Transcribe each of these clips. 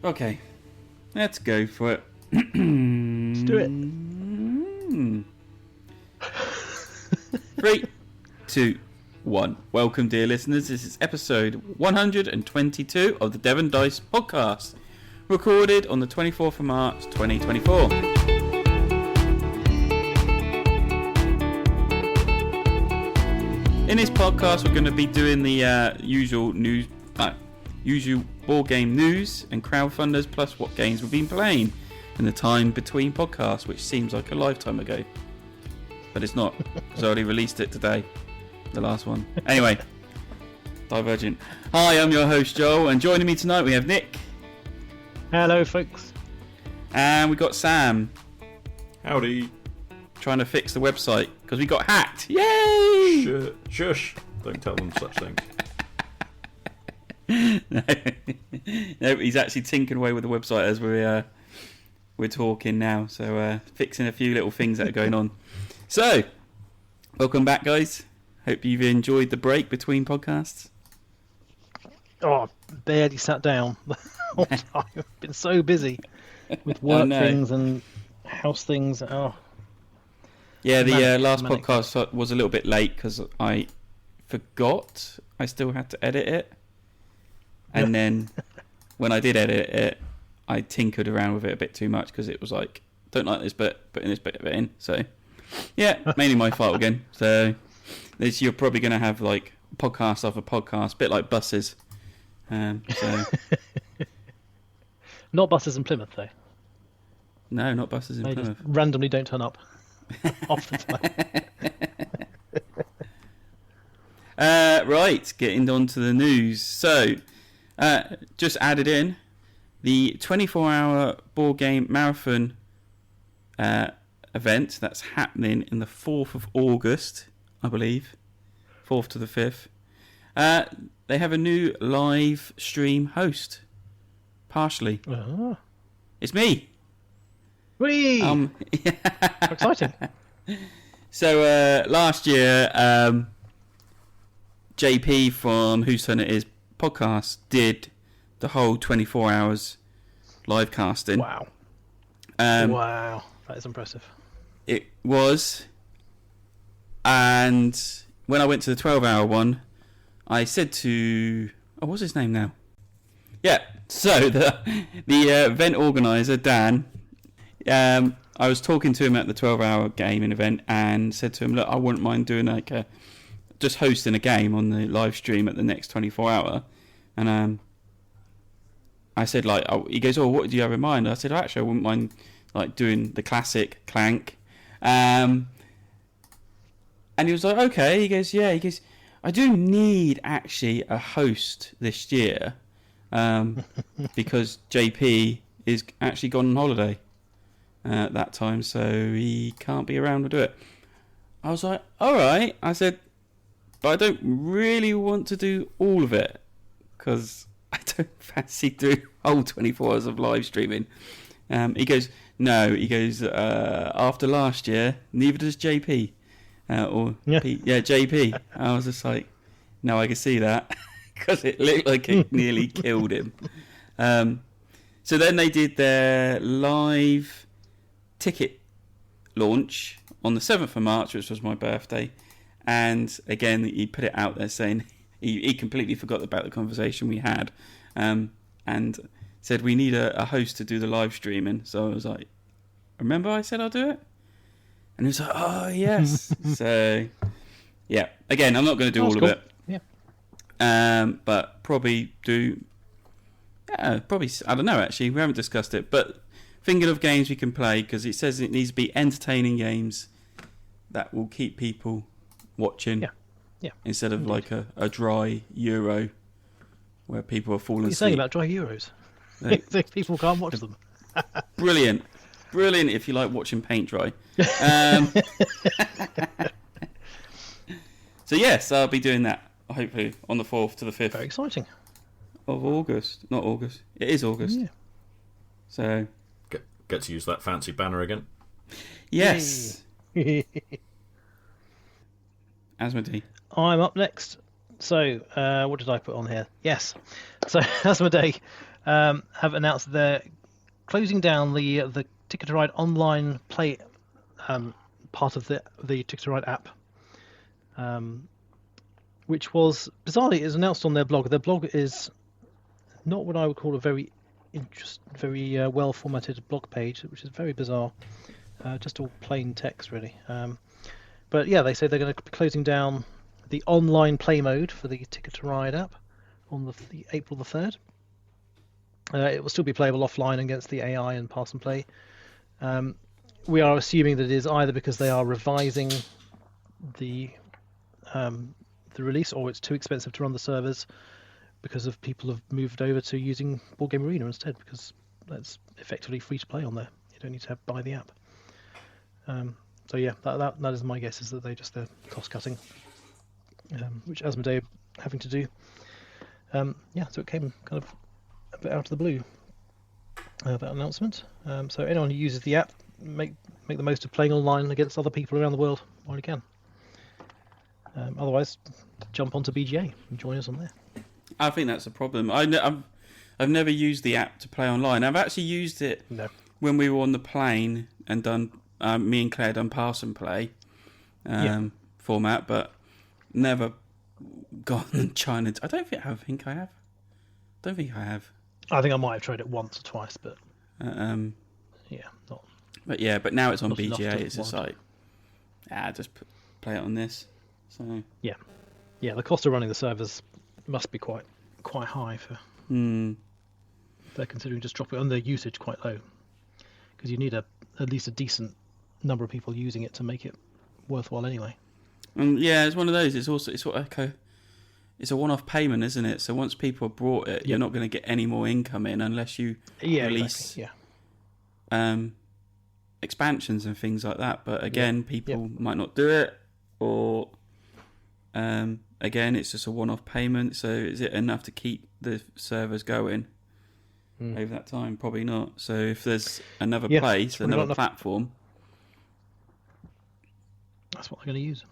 Okay, let's go for it. Let's do it. 3, 2, 1. Welcome, dear listeners. This is episode 122 of the Devon Dice podcast, recorded on the 24th of March 2024. In this podcast, we're going to be doing the usual board game news and crowdfunders, plus what games we've been playing in the time between podcasts, which seems like a lifetime ago, but it's not, because I already released it today, the last one. Anyway, Divergent. Hi, I'm your host Joel, and joining me tonight we have Nick. Hello, folks. And we got Sam. Howdy. Trying to fix the website because we got hacked. Yay! Shush. Don't tell them such things. No, he's actually tinkering away with the website as we're talking now. So fixing a few little things that are going on. So, welcome back, guys. Hope you've enjoyed the break between podcasts. Oh, barely sat down the whole time. I've been so busy with work things and house things. Oh. Yeah, the last podcast was a little bit late because I forgot I still had to edit it. And then when I did edit it, I tinkered around with it a bit too much because it was like, don't like this bit, putting this bit of it in. So, yeah, mainly my fault again. So, you're probably going to have like podcast after podcast, a bit like buses. So Not buses in Plymouth, though. No, not buses in Plymouth. They just randomly don't turn up off the time. Right, getting on to the news. So, just added in the 24-hour board game marathon event that's happening in the 4th of August, I believe. 4th to the 5th. They have a new live stream host. Partially. Oh. It's me. Whee! Exciting. So, last year, JP from Whose Turn It Is podcast did the whole 24 hours live casting. Wow. Wow. That is impressive. It was. And when I went to the 12-hour one, I said to... Oh, what's his name now? Yeah. So, the event organizer, Dan... I was talking to him at the 12-hour gaming event and said to him, look, I wouldn't mind doing like just hosting a game on the live stream at the next 24-hour. And I said, like, he goes, oh, what do you have in mind? I said, actually, I wouldn't mind like doing the classic Clank. And he was like, okay. He goes, yeah. He goes, I do need actually a host this year because JP is actually gone on holiday. At that time, so he can't be around to do it. I was like, alright. I said, but I don't really want to do all of it because I don't fancy doing whole 24 hours of live streaming. He goes, no. He goes, after last year, neither does JP. JP. I was just like, no, I can see that because it looked like it nearly killed him. So then they did their live ticket launch on the 7th of March, which was my birthday, and again he put it out there saying he completely forgot about the conversation we had, and said we need a host to do the live streaming. So I was like, remember I said I'll do it? And he was like, oh yes. So yeah, again, I'm not going to do all of it, but probably do I don't know, actually we haven't discussed it, but thinking of games we can play, because it says it needs to be entertaining games that will keep people watching. Yeah. Instead of like a dry Euro where people are falling asleep. What are you saying about dry Euros? People can't watch them. Brilliant if you like watching paint dry. So yes, I'll be doing that hopefully on the 4th to the 5th. Very exciting. Of August. Not August. It is August. Yeah. So Get to use that fancy banner again. Yes. Asmodee. I'm up next. So, what did I put on here? Yes. So, Asmodee have announced that they're closing down the Ticket to Ride online play part of the Ticket to Ride app, which was bizarrely is announced on their blog. Their blog is not what I would call a very well formatted blog page, which is very bizarre. Just all plain text, really. But yeah, they say they're going to be closing down the online play mode for the Ticket to Ride app on the April the 3rd. It will still be playable offline against the AI and Pass and Play. We are assuming that it is either because they are revising the release, or it's too expensive to run the servers because of people have moved over to using Board Game Arena instead, because that's effectively free to play on there. You don't need to buy the app. So yeah, that is my guess, is that they're cost cutting, which Asmodee are having to do. Yeah, so it came kind of a bit out of the blue, that announcement. So anyone who uses the app, make the most of playing online against other people around the world while you can. Otherwise, jump onto BGA and join us on there. I think that's a problem. I've never used the app to play online. I've actually used it when we were on the plane and done. Me and Claire done Pass and Play format, but never gone and China. I don't think I have. Don't think I have. I think I might have tried it once or twice, but yeah, not. But now it's on BGA. It's just like, just play it on this. So yeah, the cost of running the servers must be quite high for. They're considering just dropping it, and their usage quite low, because you need at least a decent number of people using it to make it worthwhile anyway. Yeah, it's one of those. It's a one-off payment, isn't it? So once people have bought it, you're not going to get any more income in unless you release expansions and things like that. But again, people might not do it, or again, it's just a one-off payment. So is it enough to keep the servers going over that time? Probably not. So if there's another place, another platform, that's what they're going to use.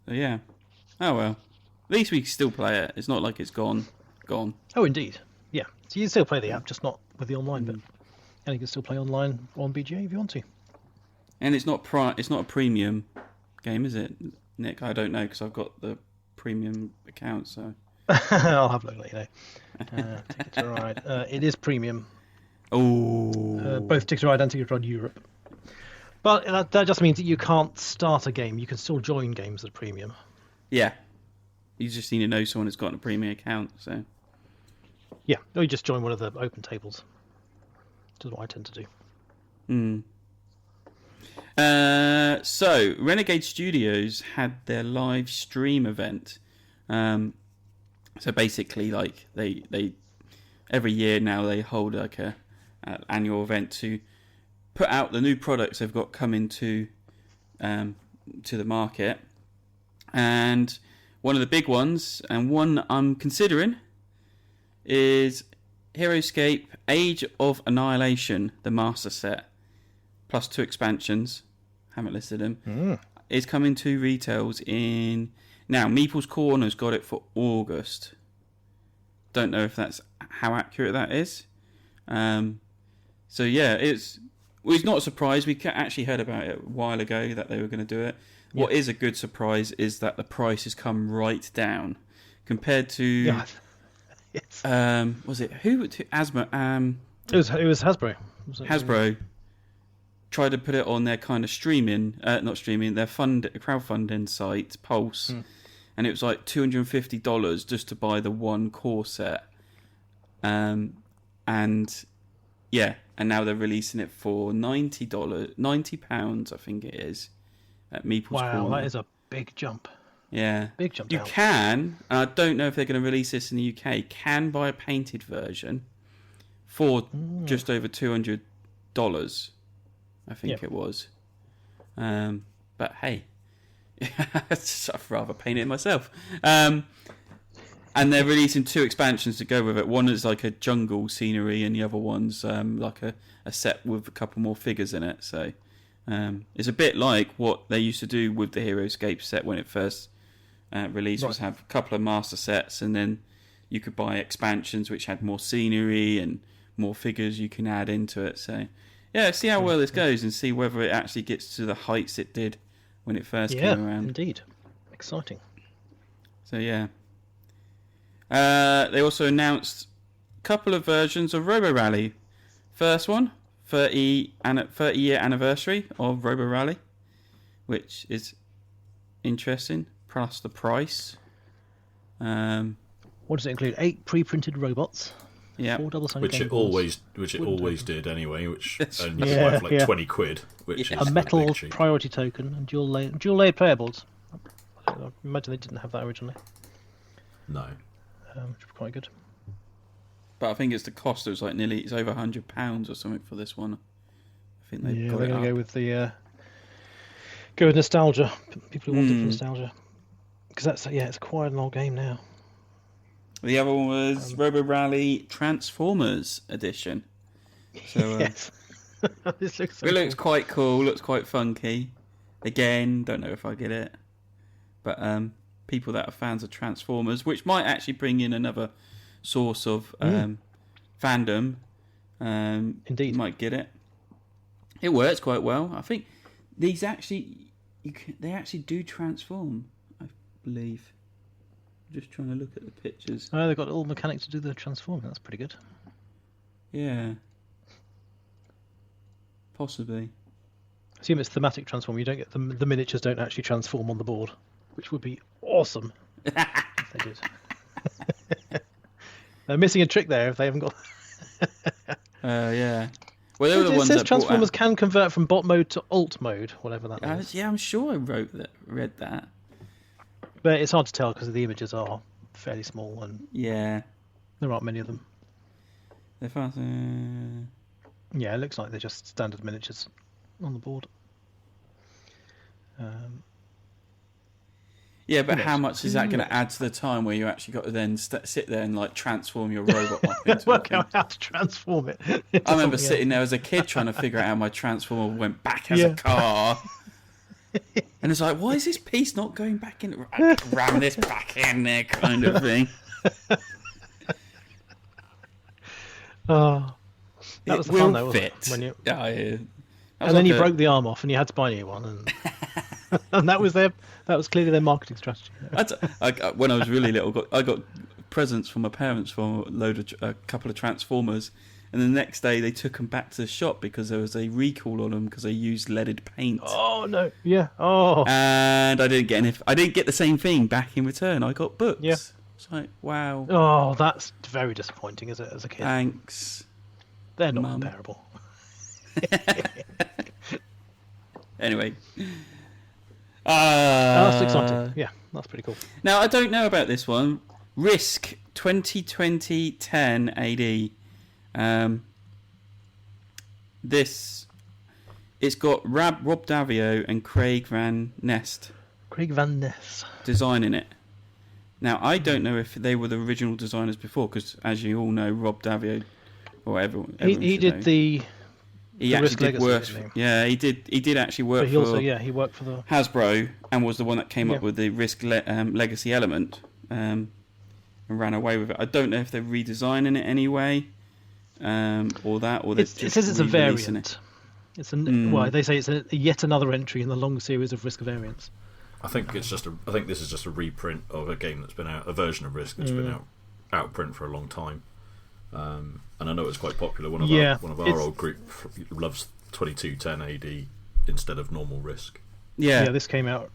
So yeah. Oh well. At least we can still play it. It's not like it's gone. Oh, indeed. Yeah. So you can still play the app, just not with the online bit. And you can still play online on BGA if you want to. And it's not a premium game, is it, Nick? I don't know, because I've got the premium account. So I'll have a look later. Ticket to Ride. It is premium. Oh. Both Ticket to Ride and Ticket to Ride Europe. But that just means that you can't start a game. You can still join games at a premium. Yeah. You just need to know someone who's got a premium account. So. Yeah, or you just join one of the open tables. Which is what I tend to do. So, Renegade Studios had their live stream event. So basically, like they every year now they hold like an annual event to put out the new products they've got coming to the market. And one of the big ones, and one I'm considering, is Heroscape Age of Annihilation, the master set, plus 2 expansions. Haven't listed them. Is coming to retails in... Now, Meeple's Corner's got it for August. Don't know if that's how accurate that is. So yeah, it's not a surprise. We actually heard about it a while ago that they were going to do it. Yeah. What is a good surprise is that the price has come right down compared to... Yes. Was it who? Asmo. It was Hasbro. Hasbro tried to put it on their kind of streaming, not streaming, their crowdfunding site, Pulse, and it was like $250 just to buy the one core set. And now they're releasing it for £90, I think it is, at Meeple's Corner. Wow, that is a big jump. Yeah. Big jump down. You can, I don't know if they're going to release this in the UK, can buy a painted version for just over $200, I think it was. But hey, I'd rather paint it myself. And they're releasing 2 expansions to go with it. One is like a jungle scenery, and the other one's like a set with a couple more figures in it. So it's a bit like what they used to do with the Heroscape set when it first released, was have a couple of master sets and then you could buy expansions which had more scenery and more figures you can add into it. So, yeah, see how well this goes and see whether it actually gets to the heights it did when it first came around. Indeed. Exciting. So, yeah. They also announced a couple of versions of Robo Rally. First one, 30-year anniversary of Robo Rally, which is interesting, plus the price. What does it include? 8 pre-printed robots. Yeah, 4 double-sided Which it game always did anyway, which only Yeah, worth like yeah. 20 quid, which is a metal big cheap. priority token and dual layered player boards. I imagine they didn't have that originally, No. which was quite good. but I think it's the cost. It was like it's over £100 or something for this one. I think they've got They're it going up. to go with the go with nostalgia. People who want it for nostalgia, because it's quite an old game now. The other one was Robo Rally Transformers Edition. So, Yes, this looks. So it looks quite cool, looks quite funky. Again, don't know if I get it. But people that are fans of Transformers, which might actually bring in another source of fandom, Indeed. might get it. It works quite well. I think these actually, they actually do transform, I believe. Just trying to look at the pictures. Oh, they've got all mechanics to do the transforming. That's pretty good. Yeah. Possibly. Assume it's thematic transform. You don't get the miniatures don't actually transform on the board, which would be awesome if they did. They're missing a trick there if they haven't got. Yeah. Well, they were the It ones says that Transformers can convert from bot mode to alt mode, whatever that is. Yeah, I'm sure I read that. But it's hard to tell because the images are fairly small and Yeah. there aren't many of them. They're fast. Yeah, it looks like they're just standard miniatures on the board. Yeah, but Who how knows? much is that going to add to the time where you actually got to then sit there and like transform your robot up into a Work thing? out how to transform it. I remember sitting there as a kid trying to figure out how my transformer went back as a car. And it's like, why is this piece not going back in? Ram this back in there, kind of thing. Oh, that was the fun though, wasn't it? Fit. When you... Yeah, yeah. And then you broke the arm off, and you had to buy a new one, and and that was clearly their marketing strategy. When I was really little, I got presents from my parents for a couple of Transformers, and the next day they took them back to the shop because there was a recall on them because they used leaded paint. Oh no! Yeah. Oh. And I didn't get the same thing back in return. I got books. Yeah. It's like, wow. Oh, that's very disappointing, is it? As a kid, Thanks. they're not Mum. comparable. Anyway. That's exciting. Yeah, that's pretty cool. Now, I don't know about this one. Risk 2020-10 AD. It's got Rob Davio and Craig Van Nest Craig Van Ness. designing it. Now, I don't know if they were the original designers before, because as you all know, Rob Davio, or everyone He should did know, he actually Risk did Legacy, work. didn't Yeah, he did actually work But he for also he worked for the Hasbro and was the one that came Yeah. up with the Risk Legacy element and ran away with it. I don't know if they're redesigning it anyway, or they're it just says it's a re-releasing variant. it. It's well, they say it's yet another entry in the long series of Risk variants. I think this is just a reprint of a game that's been out, a version of Risk that's been out of print for a long time. And I know it's quite popular. One of our old group loves 2210 AD instead of normal Risk. Yeah. This came out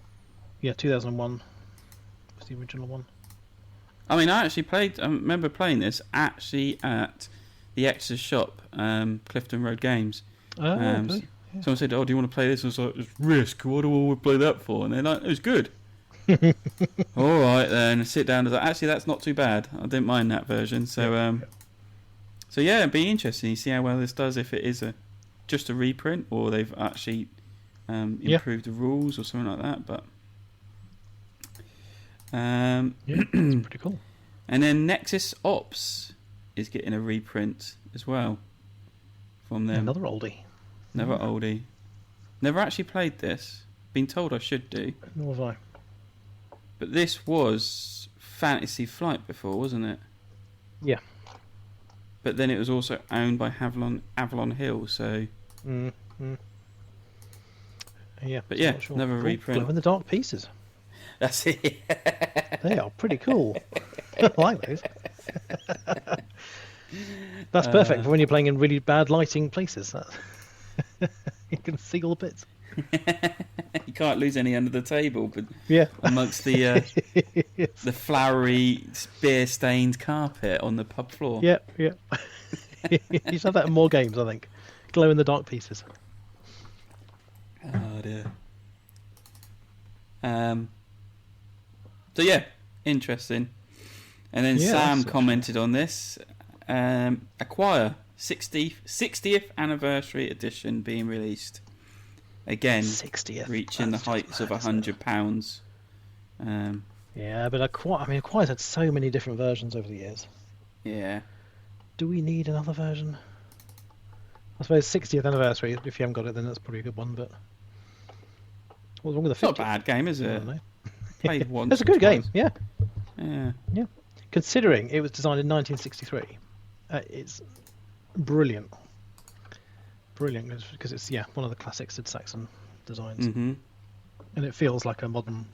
2001 was the original one. I mean, I remember playing this actually at the Exeter shop, Clifton Road Games. Oh, really? Someone said, "Oh, do you want to play this?" I was like, "It's Risk. What do we play that for?" And they're like, "It was good." All right, then sit down. And actually, that's not too bad. I didn't mind that version. So, so yeah, it'd be interesting to see how well this does. If it is just a reprint, or they've actually improved the rules or something like that. But It's pretty cool. And then Nexus Ops is getting a reprint as well from them. Another oldie. Never oldie. Never actually played this. Been told I should do. Nor have I. But this was Fantasy Flight before, wasn't it? Yeah. But then it was also owned by Avalon Hill, so... Yeah. But yeah, sure. another reprint. Glow in the dark pieces. That's it. They are pretty cool. I like those. That's perfect for when you're playing in really bad lighting places. You can see all the bits. You can't lose any under the table, but yeah, amongst the the flowery, beer-stained carpet on the pub floor. Yeah. You should have that in more games, I think. Glow in the dark pieces. Oh dear. So yeah, interesting. And then Sam commented on this. Acquire 60th anniversary edition being released. Again, 60th, reaching the heights of £100. Yeah, but Acquire's had so many different versions over the years. Yeah. Do we need another version? I suppose 60th anniversary, if you haven't got it, then that's probably a good one, but... What's wrong with the 50th? Not a bad game, is it? Played once. It's a good game, yeah. Yeah. Considering it was designed in 1963, it's brilliant. Brilliant, because it's one of the classic Sid Saxon designs, and it feels like a modern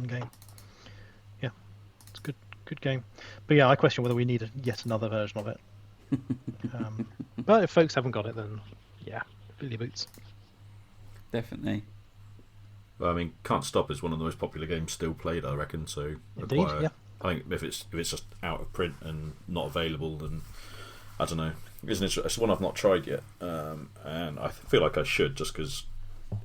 game. Yeah, it's a good game. But yeah, I question whether we need yet another version of it. But if folks haven't got it, then fill your boots. Definitely. Well, I mean, Can't Stop is one of the most popular games still played, I reckon. So indeed, I think if it's just out of print and not available, then I don't know. It's one I've not tried yet, and I feel like I should, just because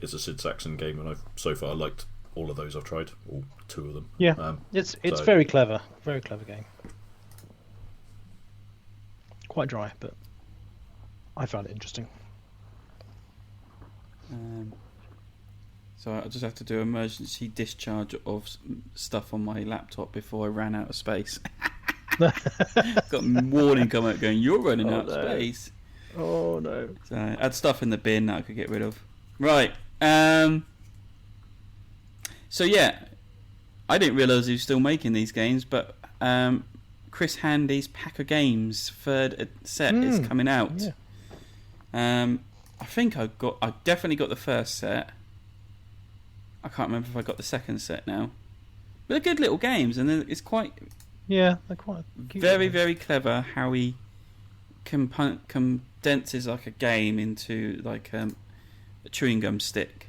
it's a Sid Saxon game, and I've so far liked all of those I've tried, all 2 of them. Yeah, it's very clever game. Quite dry, but I found it interesting. So I just have to do emergency discharge of stuff on my laptop before I ran out of space. Got a warning come out going, you're running out of space. Oh no. So I had stuff in the bin that I could get rid of. Right. So yeah, I didn't realise he was still making these games, but Chris Handy's Pack of Games 3rd set is coming out. Yeah. I think I definitely got the first set. I can't remember if I got the second set now. But they're good little games, and it's quite... Yeah, they're quite cute. Very, very clever how he condenses like a game into like a chewing gum stick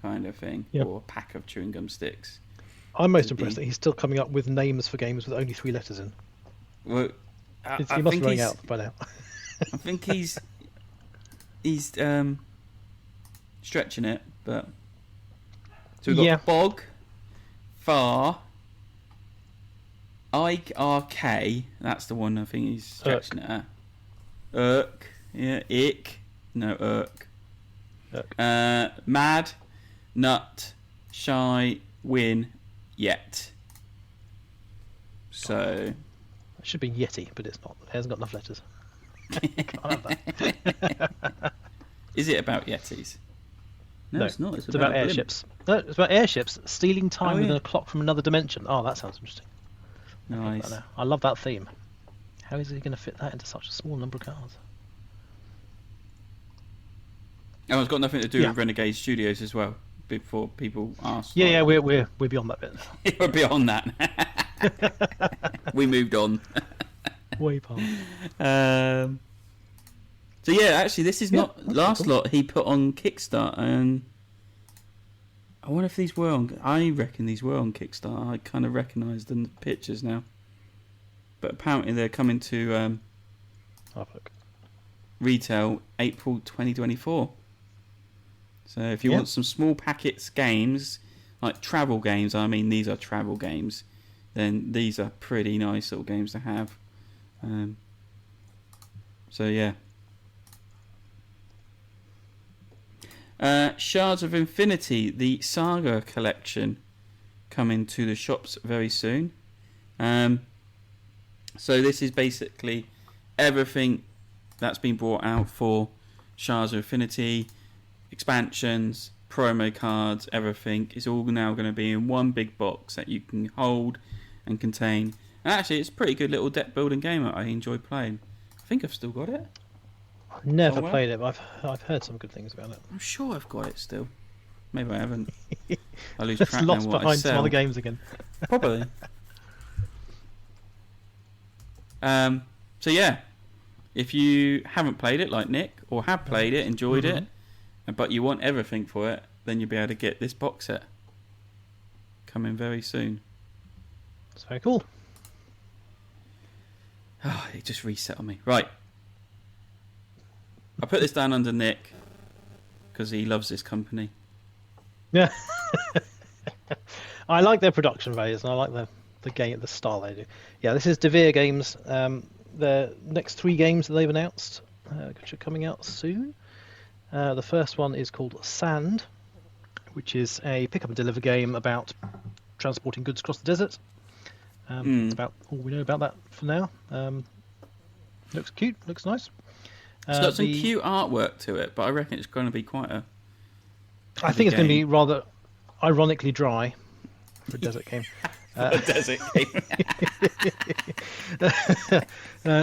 kind of thing, or a pack of chewing gum sticks. I'm most impressed that he's still coming up with names for games with only 3 letters in. Well, he must be running out by now. I think he's stretching it, but so we've got Bog, Far, IRK, that's the one I think he's stretching it at. Irk, Ick, no Irk. Mad, Nut, Shy, Win, Yet. So it should be Yeti, but it's not. It hasn't got enough letters. Can't have that. Is it about Yetis? No, it's not. It's about airships. No, it's about airships stealing time within a clock from another dimension. Oh, that sounds interesting. Nice. I love that theme. How is he going to fit that into such a small number of cards? Oh, it's got nothing to do with Renegade Studios as well. Before people ask. Yeah, we're beyond that bit. We're beyond that. We moved on. Way past. So yeah, actually, this is not last lot he put on Kickstarter, and I wonder if these were on. I reckon these were on Kickstarter. I kind of recognise the pictures now, but apparently they're coming to retail April 2024. So if you want some small packets games, like travel games, I mean these are travel games, then these are pretty nice little games to have. So yeah. Shards of Infinity, the Saga Collection, coming to the shops very soon. So this is basically everything that's been brought out for Shards of Infinity, expansions, promo cards, everything is all now going to be in one big box that you can hold and contain And actually, it's a pretty good little deck building game that I enjoy playing. I think I've still got it. I've never played it, but I've heard some good things about it. I'm sure I've got it still. Maybe I haven't. I lose It's track now lost what I behind sell. some other games again. Probably. So yeah, if you haven't played it like Nick, or have played it, enjoyed it, but you want everything for it, then you'll be able to get this box set. Coming very soon. It's very cool. Oh, it just reset on me. Right. I put this down under Nick because he loves this company. Yeah. I like their production values, and I like the game, the style they do. Yeah, this is Devir Games. The next 3 games that they've announced, which are coming out soon. The first one is called Sand, which is a pick up and deliver game about transporting goods across the desert. That's about all we know about that for now. Looks cute, looks nice. It's got some cute artwork to it, but I reckon it's going to be quite a... I think it's going to be rather ironically dry for a desert game. A desert game.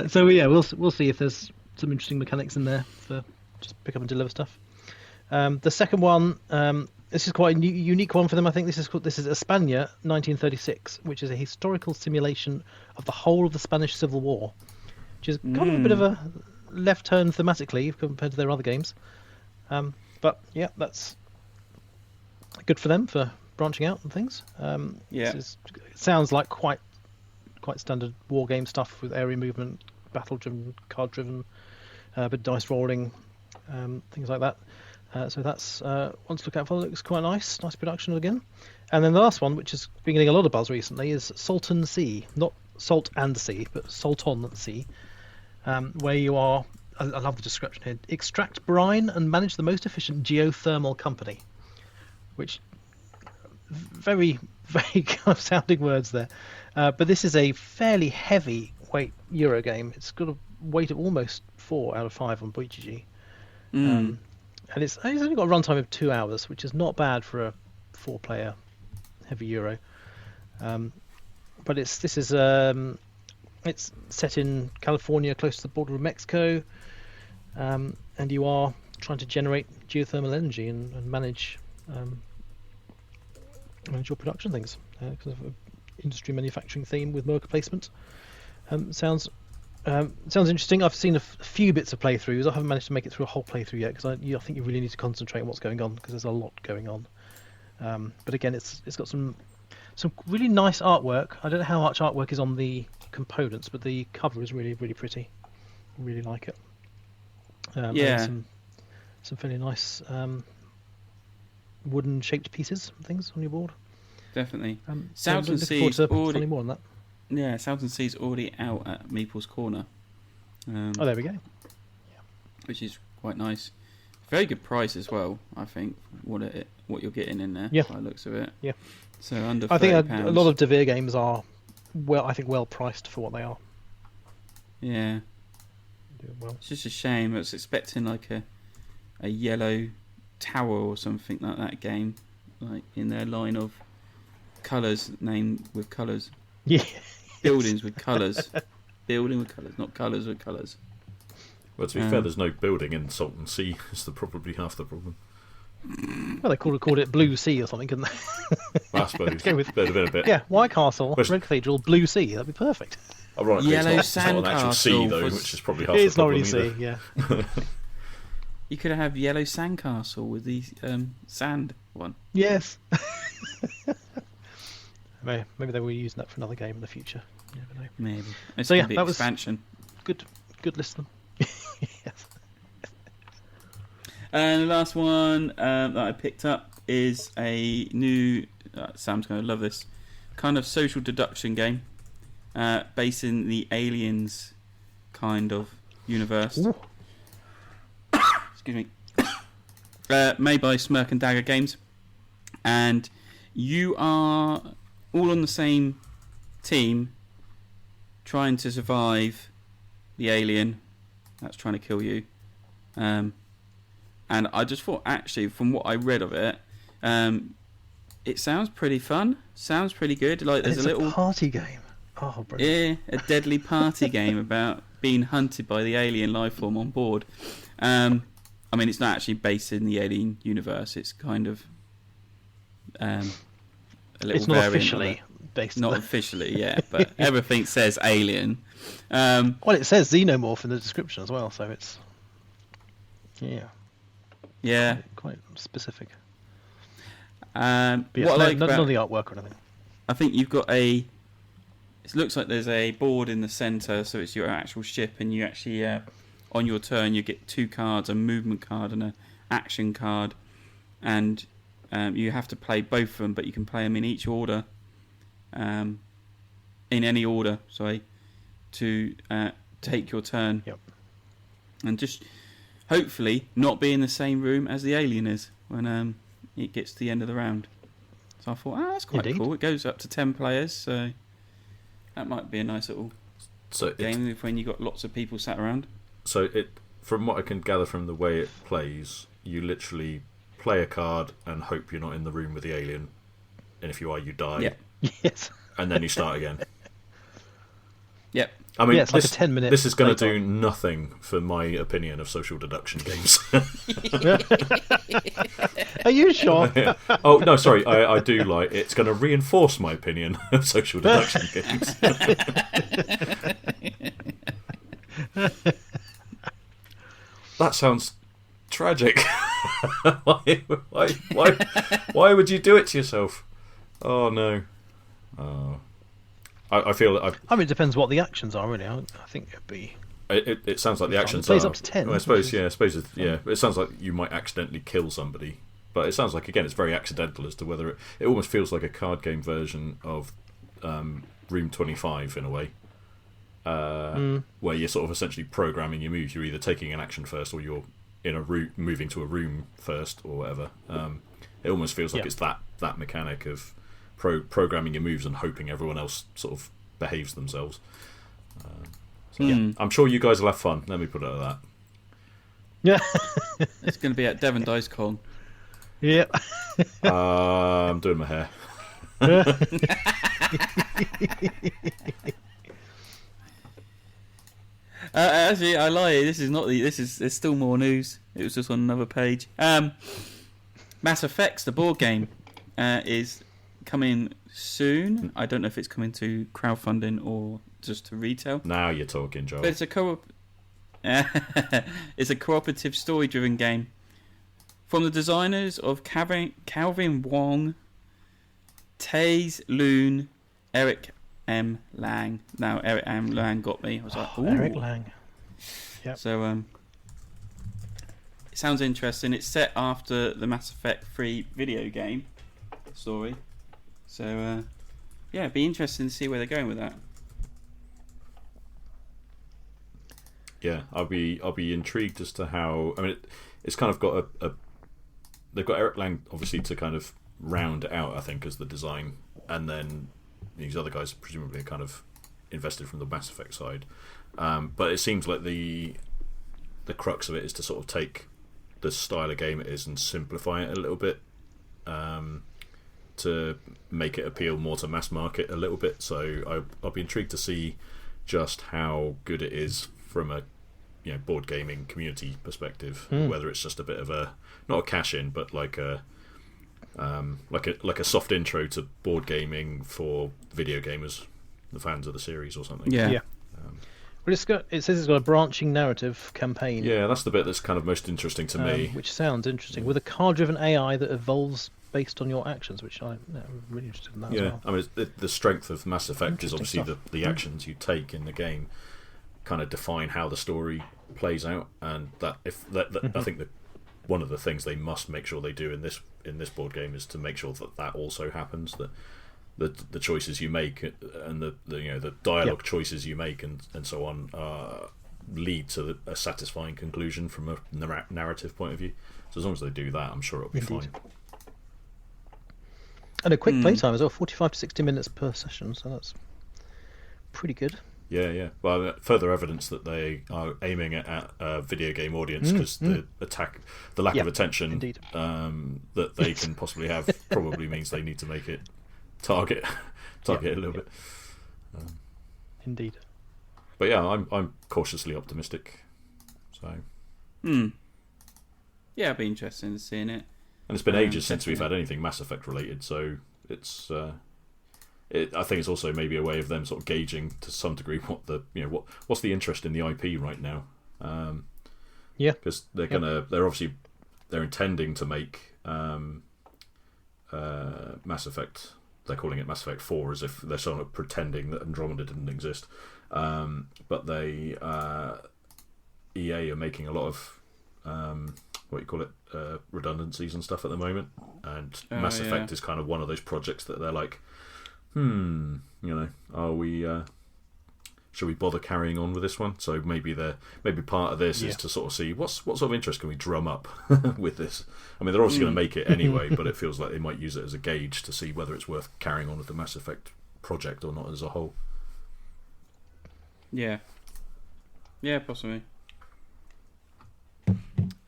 So yeah, we'll see if there's some interesting mechanics in there for just pick up and deliver stuff. The second one, this is quite a unique one for them. I think this is España 1936, which is a historical simulation of the whole of the Spanish Civil War, which is kind of a bit of a left turn thematically compared to their other games. But yeah, that's good for them for branching out and things. It sounds like quite standard war game stuff with area movement, battle driven, card driven, but dice rolling, things like that. So that's one to look out for. It looks quite nice production again. And then the last one, which has been getting a lot of buzz recently, is Salton Sea, not Salt and Sea, but Salton Sea, where you are. I love the description here. Extract brine and manage the most efficient geothermal company, which very very kind of sounding words there. But this is a fairly heavy weight Euro game. It's got a weight of almost 4 out of 5 on BGG. And it's only got a runtime of 2 hours, which is not bad for a 4-player heavy Euro. But it's set in California, close to the border of Mexico, and you are trying to generate geothermal energy and manage your production things because of an industry manufacturing theme with worker placement. Sounds interesting. I've seen a few bits of playthroughs. I haven't managed to make it through a whole playthrough yet because I think you really need to concentrate on what's going on because there's a lot going on. But again, it's got some really nice artwork. I don't know how much artwork is on the components, but the cover is really, really pretty. I really like it. And some fairly nice wooden shaped pieces and things on your board. Definitely. Salton Sea's already more on that. Yeah, Salton Sea's already out at Meeple's Corner. There we go. Which is quite nice. Very good price as well, I think, what you're getting in there by the looks of it. Yeah. So under £30. I think a lot of Devir games are well priced for what they are. Yeah. Doing well. It's just a shame. I was expecting like a yellow tower or something like that game, like in their line of colours named with colours. Yeah. Buildings with colours. Building with colours, not colours with colours. Well, to be fair, there's no building in Salton Sea. It's probably half the problem. Well, they called it Blue Sea or something, couldn't they? I suppose. A bit. Yeah, White Castle, Red Cathedral, Blue Sea. That'd be perfect. Ironically, Yellow it's not an actual sea, though, which is probably half the problem. It's not really sea, yeah. You could have Yellow Sandcastle with the sand one. Yes. Maybe they were using that for another game in the future. You never know. Maybe. It's so yeah, be that expansion. Was good listen. Yes. And the last one that I picked up is a new. Sam's going to love this kind of social deduction game, based in the Aliens kind of universe. Excuse me. Made by Smirk and Dagger Games, and you are all on the same team trying to survive the alien that's trying to kill you. And I just thought, actually, from what I read of it, it sounds pretty fun. Sounds pretty good. Like there's a little party game. Oh, brilliant. Yeah, a deadly party game about being hunted by the alien life form on board. I mean, it's not actually based in the alien universe. It's kind of a little. It's not officially based. Not officially, yeah, but everything says alien. Well, it says xenomorph in the description as well, so it's quite specific. What But I like none about of the artwork or anything. I think you've got it looks like there's a board in the centre, so it's your actual ship, and you actually, on your turn, you get 2 cards, a movement card and an action card, and you have to play both of them, but you can play them in each order, in any order, sorry, to take your turn. Yep. And just hopefully not be in the same room as the alien is when it gets to the end of the round. So I thought, that's quite Indeed. cool. It goes up to 10 players, so that might be a nice little game when you've got lots of people sat around. So from what I can gather from the way it plays, you literally play a card and hope you're not in the room with the alien, and if you are, you die. Yeah. Yes. And then you start again. Yep. I mean, it's like a 10-minute. This is going to do nothing for my opinion of social deduction games. Are you sure? Oh no, sorry. I do like. It's going to reinforce my opinion of social deduction games. That sounds tragic. Why would you do it to yourself? Oh no. Oh. I feel. I mean, it depends what the actions are, really. I think it'd be. It sounds like the actions plays are. Up to 10. Well, I suppose. Yeah. I suppose. It sounds like you might accidentally kill somebody, but it sounds like again it's very accidental as to whether it almost feels like a card game version of Room 25 in a way, where you're sort of essentially programming your moves. You're either taking an action first, or you're in a route moving to a room first, or whatever. It almost feels like it's that mechanic of programming your moves and hoping everyone else sort of behaves themselves. I'm sure you guys will have fun. Let me put it at that. Yeah. It's going to be at Devon Dice Con. Yeah. I'm doing my hair. Actually, I lie. This is not the. There's still more news. It was just on another page. Mass Effects, the board game, is coming soon. I don't know if it's coming to crowdfunding or just to retail. Now you're talking, Joel. But it's a it's a cooperative story-driven game from the designers of Calvin Wong, Taze Loon, Eric M. Lang. Now Eric M. Lang got me. I was like, ooh. Eric Lang. Yep. So it sounds interesting. It's set after the Mass Effect 3 video game story. So it'd be interesting to see where they're going with that. Yeah, I'll be intrigued as to how. I mean, it's kind of got they've got Eric Lang obviously to kind of round it out, I think, as the design, and then these other guys presumably are kind of invested from the Mass Effect side. But it seems like the crux of it is to sort of take the style of game it is and simplify it a little bit, to make it appeal more to mass market a little bit. So I'll be intrigued to see just how good it is from a board gaming community perspective, whether it's just a bit of a not a cash in, but like a soft intro to board gaming for video gamers, the fans of the series or something. Yeah. Well, it says it's got a branching narrative campaign. Yeah, that's the bit that's kind of most interesting to me. Which sounds interesting, with a card-driven AI that evolves based on your actions, which I'm really interested in that as well. I mean, the strength of Mass Effect is obviously stuff. the actions you take in the game kind of define how the story plays out, and that I think that one of the things they must make sure they do in this board game is to make sure that also happens, that the choices you make and the dialogue choices you make and so on lead to a satisfying conclusion from a narrative point of view. So as long as they do that, I'm sure it'll be fine. And a quick playtime as well, 45 to 60 minutes per session, so that's pretty good. Yeah. Well, further evidence that they are aiming at a video game audience, because the lack of attention that they can possibly have probably means they need to make it target a little bit. Indeed. But yeah, I'm cautiously optimistic. So. Yeah, it'd be interesting seeing it. And it's been ages since we've had anything Mass Effect related, so it's. I think it's also maybe a way of them sort of gauging to some degree what's the interest in the IP right now. Yeah, because they're intending to make Mass Effect. They're calling it Mass Effect 4 as if they're sort of pretending that Andromeda didn't exist. But they EA are making a lot of redundancies and stuff at the moment, and Mass Effect is kind of one of those projects that they're like, are we? Should we bother carrying on with this one? So maybe part of this is to sort of see what sort of interest can we drum up with this. I mean, they're obviously going to make it anyway, but it feels like they might use it as a gauge to see whether it's worth carrying on with the Mass Effect project or not as a whole. Yeah, possibly.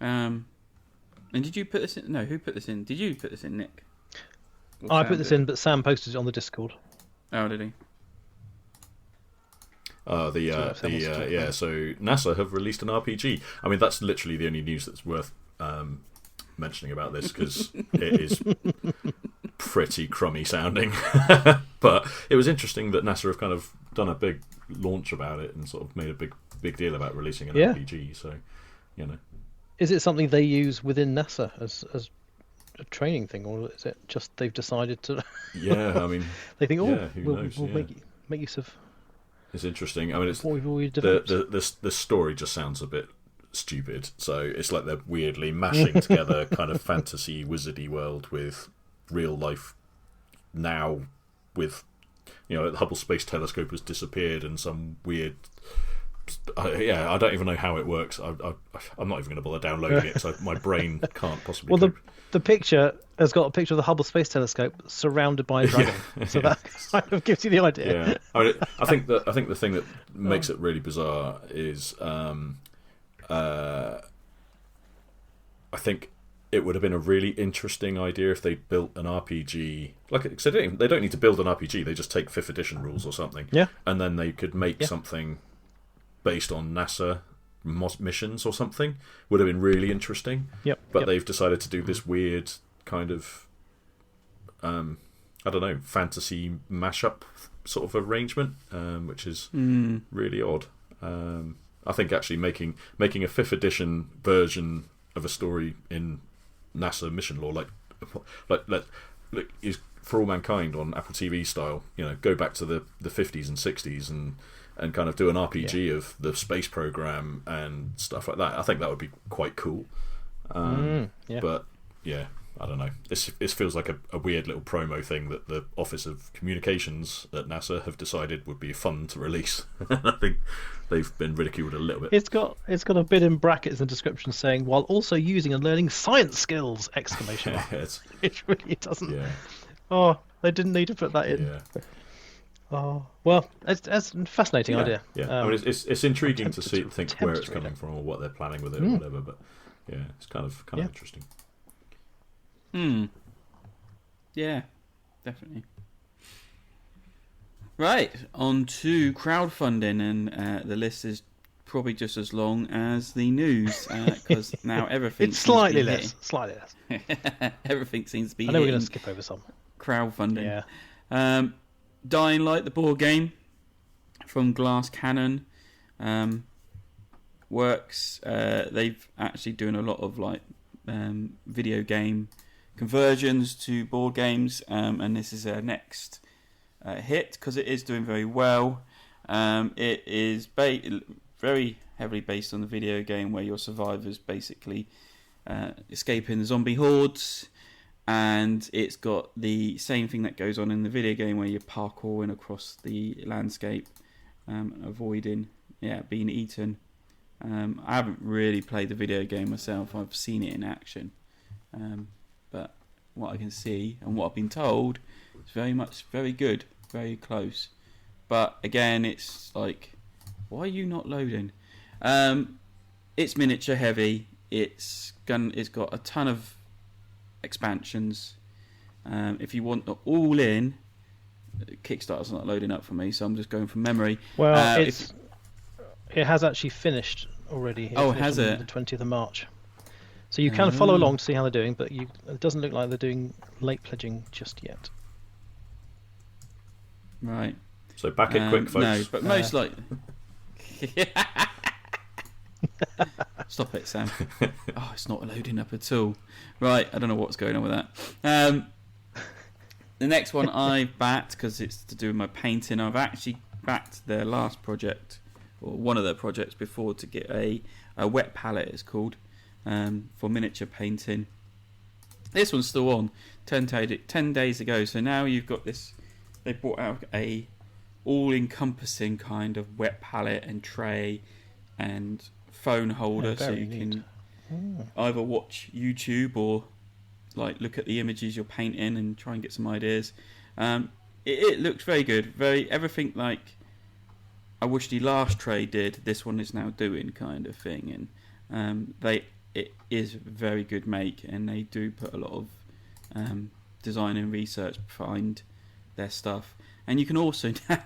And did you put this in? No, who put this in? Did you put this in, Nick? I put this in, but Sam posted it on the Discord. Oh, did he? So NASA have released an RPG. I mean, that's literally the only news that's worth mentioning about this, because it is pretty crummy sounding. But it was interesting that NASA have kind of done a big launch about it and sort of made a big deal about releasing an RPG. So, is it something they use within NASA as a training thing, or is it just they've decided to? Yeah, I mean, they think, we'll make use of. It's interesting. I mean, it's what we've already developed. The story just sounds a bit stupid. So it's like they're weirdly mashing together kind of fantasy wizardy world with real life now, with the Hubble Space Telescope has disappeared and some weird. I don't even know how it works. I'm not even going to bother downloading it, so my brain can't possibly. Well, the picture has got a picture of the Hubble Space Telescope surrounded by a dragon, so that kind of gives you the idea. Yeah, I mean, I think the thing that makes it really bizarre is, I think it would have been a really interesting idea if they built an RPG. Cause they don't need to build an RPG. They just take 5th edition rules or something. Yeah, and then they could make something based on NASA missions or something. Would have been really interesting. But they've decided to do this weird kind of fantasy mashup sort of arrangement, which is really odd. I think actually making a 5th edition version of a story in NASA mission lore, like is For All Mankind on Apple TV style, go back to the 50s and 60s and kind of do an RPG of the space program and stuff like that. I think that would be quite cool. But yeah, I don't know. This feels like a weird little promo thing that the Office of Communications at NASA have decided would be fun to release. I think they've been ridiculed a little bit. It's got a bit in brackets in the description saying, while also using and learning science skills! ! It really doesn't. Yeah. Oh, they didn't need to put that in. Yeah. Oh well, it's a fascinating idea. Yeah, I mean, it's intriguing to think where it's coming from or what they're planning with it or whatever. But yeah, it's kind of interesting. Yeah, definitely. Right, on to crowdfunding, and the list is probably just as long as the news, because now everything. It's slightly less. Everything seems to be. I know we're going to skip over some crowdfunding. Yeah. Dying Light, the board game from Glass Cannon, works. They've actually doing a lot of video game conversions to board games, and this is their next hit because it is doing very well. It is very heavily based on the video game where your survivors basically escaping the zombie hordes. And it's got the same thing that goes on in the video game where you're parkouring across the landscape, avoiding being eaten. I haven't really played the video game myself. I've seen it in action. But what I can see and what I've been told is very good, very close. But again, it's like, why are you not loading? It's miniature heavy. It's got a ton of expansions. If you want the all-in Kickstarter's not loading up for me, so I'm just going from memory. Well, it has actually finished already. Has it? The 20th of March. So you can follow along to see how they're doing, but it doesn't look like they're doing late pledging just yet. Right. So back it quick, folks. No, but most likely... Stop it, Sam. Oh, it's not loading up at all. Right, I don't know what's going on with that. The next one I backed, because it's to do with my painting, I've actually backed their last project, or one of their projects before, to get a wet palette, it's called, for miniature painting. This one's still on, 10 days ago, so now you've got this, they brought out a all-encompassing kind of wet palette and tray and phone holder, so you can either watch YouTube or like look at the images you're painting and try and get some ideas. It looks very good, everything like I wish the last tray did, this one is now doing, kind of thing. And it is very good make, and they do put a lot of design and research behind their stuff. And you can also now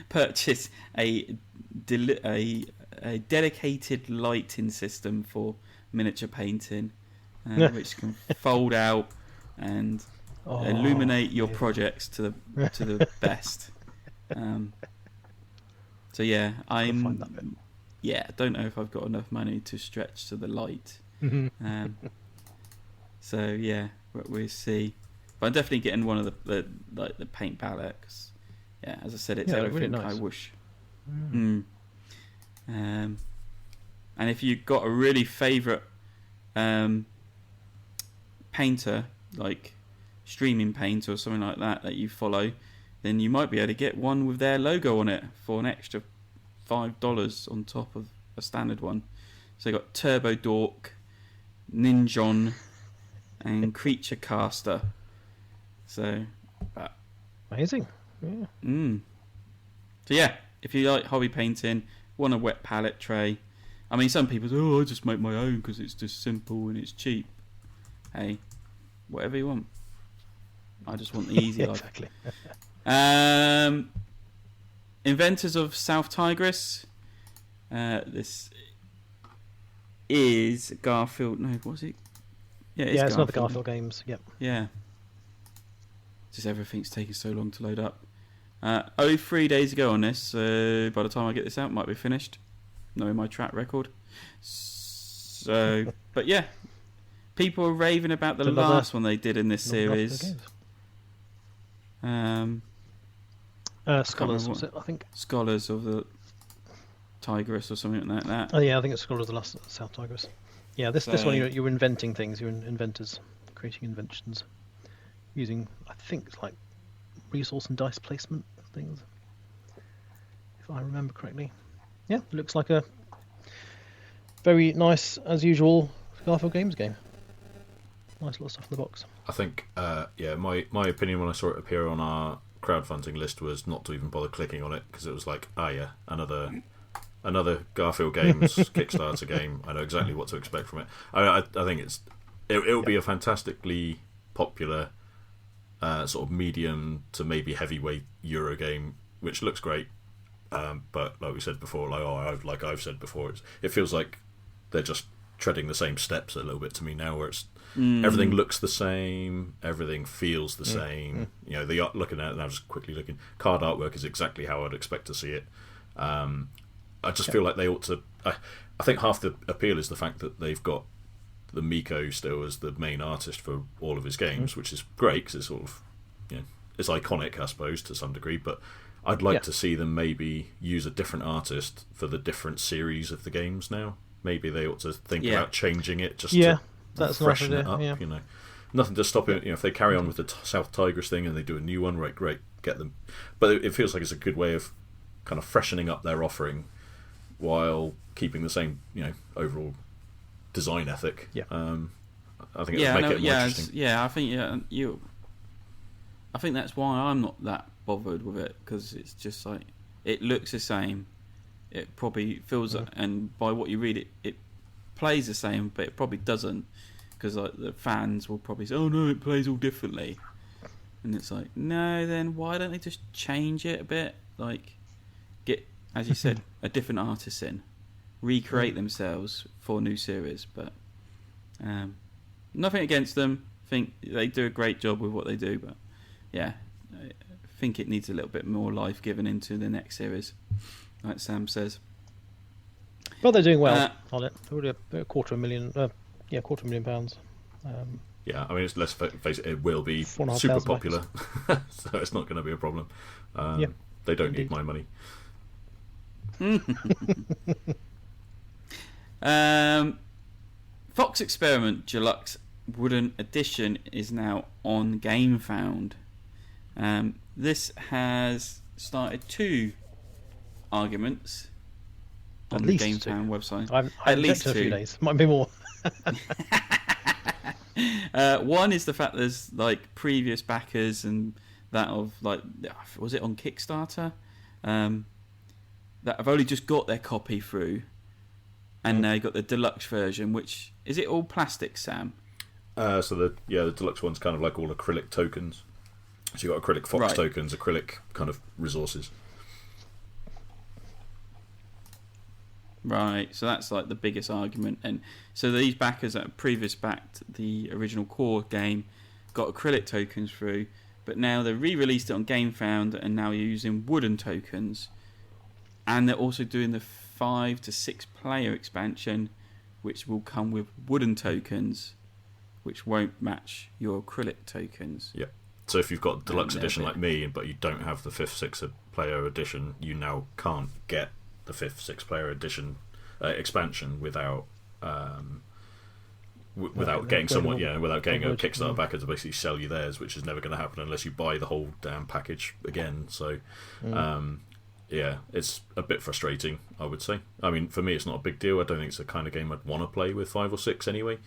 purchase a dedicated lighting system for miniature painting, which can fold out and illuminate your projects to the best. So yeah, I don't know if I've got enough money to stretch to the light. So yeah, we'll see. But I'm definitely getting one of the paint palette, 'cause, yeah, as I said, it's everything really nice. I wish. And if you've got a really favourite painter, like streaming painter or something like that you follow, then you might be able to get one with their logo on it for an extra $5 on top of a standard one. So you got Turbo Dork, Ninjon, and Creature Caster. So amazing. Yeah. So yeah, if you like hobby painting, want a wet palette tray. I mean, some people say, "Oh, I just make my own because it's just simple and it's cheap." Hey, whatever you want. I just want the easy life. Exactly. Inventors of South Tigris. This is Garfield. No, was it? Yeah, it's not the Garfield games. Yep. Yeah. Just everything's taking so long to load up. 3 days ago on this. By the time I get this out, it might be finished. Knowing my track record. So, but yeah, people are raving about the last one they did in this series. Scholars, was it? I think Scholars of the Tigris or something like that. Oh yeah, I think it's Scholars of the Last South Tigris. Yeah, this one you're inventing things. You're inventors, creating inventions, using I think it's like resource and dice placement things, if I remember correctly. Yeah, looks like a very nice, as usual, Garfield Games game. Nice little stuff in the box. I think, my opinion when I saw it appear on our crowdfunding list was not to even bother clicking on it, because it was like, another Garfield Games Kickstarter game. I know exactly what to expect from it. I think it will be a fantastically popular sort of medium to maybe heavyweight Euro game, which looks great. But like we said before, I've said before, it feels like they're just treading the same steps a little bit to me now, where it's everything looks the same, everything feels the same. You know, looking at it now, just quickly looking, card artwork is exactly how I'd expect to see it. I just feel like they ought to. I think half the appeal is the fact that they've got the Miko still as the main artist for all of his games, which is great because it's sort of, it's iconic, I suppose, to some degree. But I'd like to see them maybe use a different artist for the different series of the games now. Maybe they ought to think about changing it just to freshen it up. Yeah. Nothing to stop it. If they carry on with the South Tigris thing and they do a new one, right, great, get them. But it feels like it's a good way of kind of freshening up their offering while keeping the same, overall design ethic. Yeah. I think it would make it more interesting. I think that's why I'm not that bothered with it, because it's just like it looks the same. It probably feels, and by what you read, it plays the same, but it probably doesn't, because the fans will probably say, "Oh no, it plays all differently." And it's like, no, then why don't they just change it a bit? Like, get, as you said, a different artist in, recreate themselves for a new series. But nothing against them. I think they do a great job with what they do. But yeah, I think it needs a little bit more life given into the next series, like Sam says. But they're doing well on it. Already a £250,000. £250,000. Yeah, I mean, let's face it, it will be 4,500 super popular, so it's not going to be a problem. They don't need my money. Fox Experiment Deluxe Wooden Edition is now on GameFound. This has started 2 arguments on the GameFound website. I've at least 2. A few days. Might be more. One is the fact there's like previous backers and that of like, was it on Kickstarter, that have only just got their copy through, and they got the deluxe version. Which is it all plastic, Sam? So the deluxe one's kind of like all acrylic tokens. So you've got acrylic Fox tokens, acrylic kind of resources. Right, so that's like the biggest argument. And so these backers that previous backed the original core game got acrylic tokens through, but now they've re-released it on GameFound and now you're using wooden tokens. And they're also doing the 5 to 6 player expansion, which will come with wooden tokens, which won't match your acrylic tokens. Yeah. So if you've got deluxe edition like me, but you don't have the 5th, 6th player edition, you now can't get the 5th, 6th player edition expansion without getting someone, without getting a Kickstarter backer to basically sell you theirs, which is never going to happen unless you buy the whole damn package again. So, it's a bit frustrating, I would say. I mean, for me, it's not a big deal. I don't think it's the kind of game I'd want to play with 5 or 6 anyway.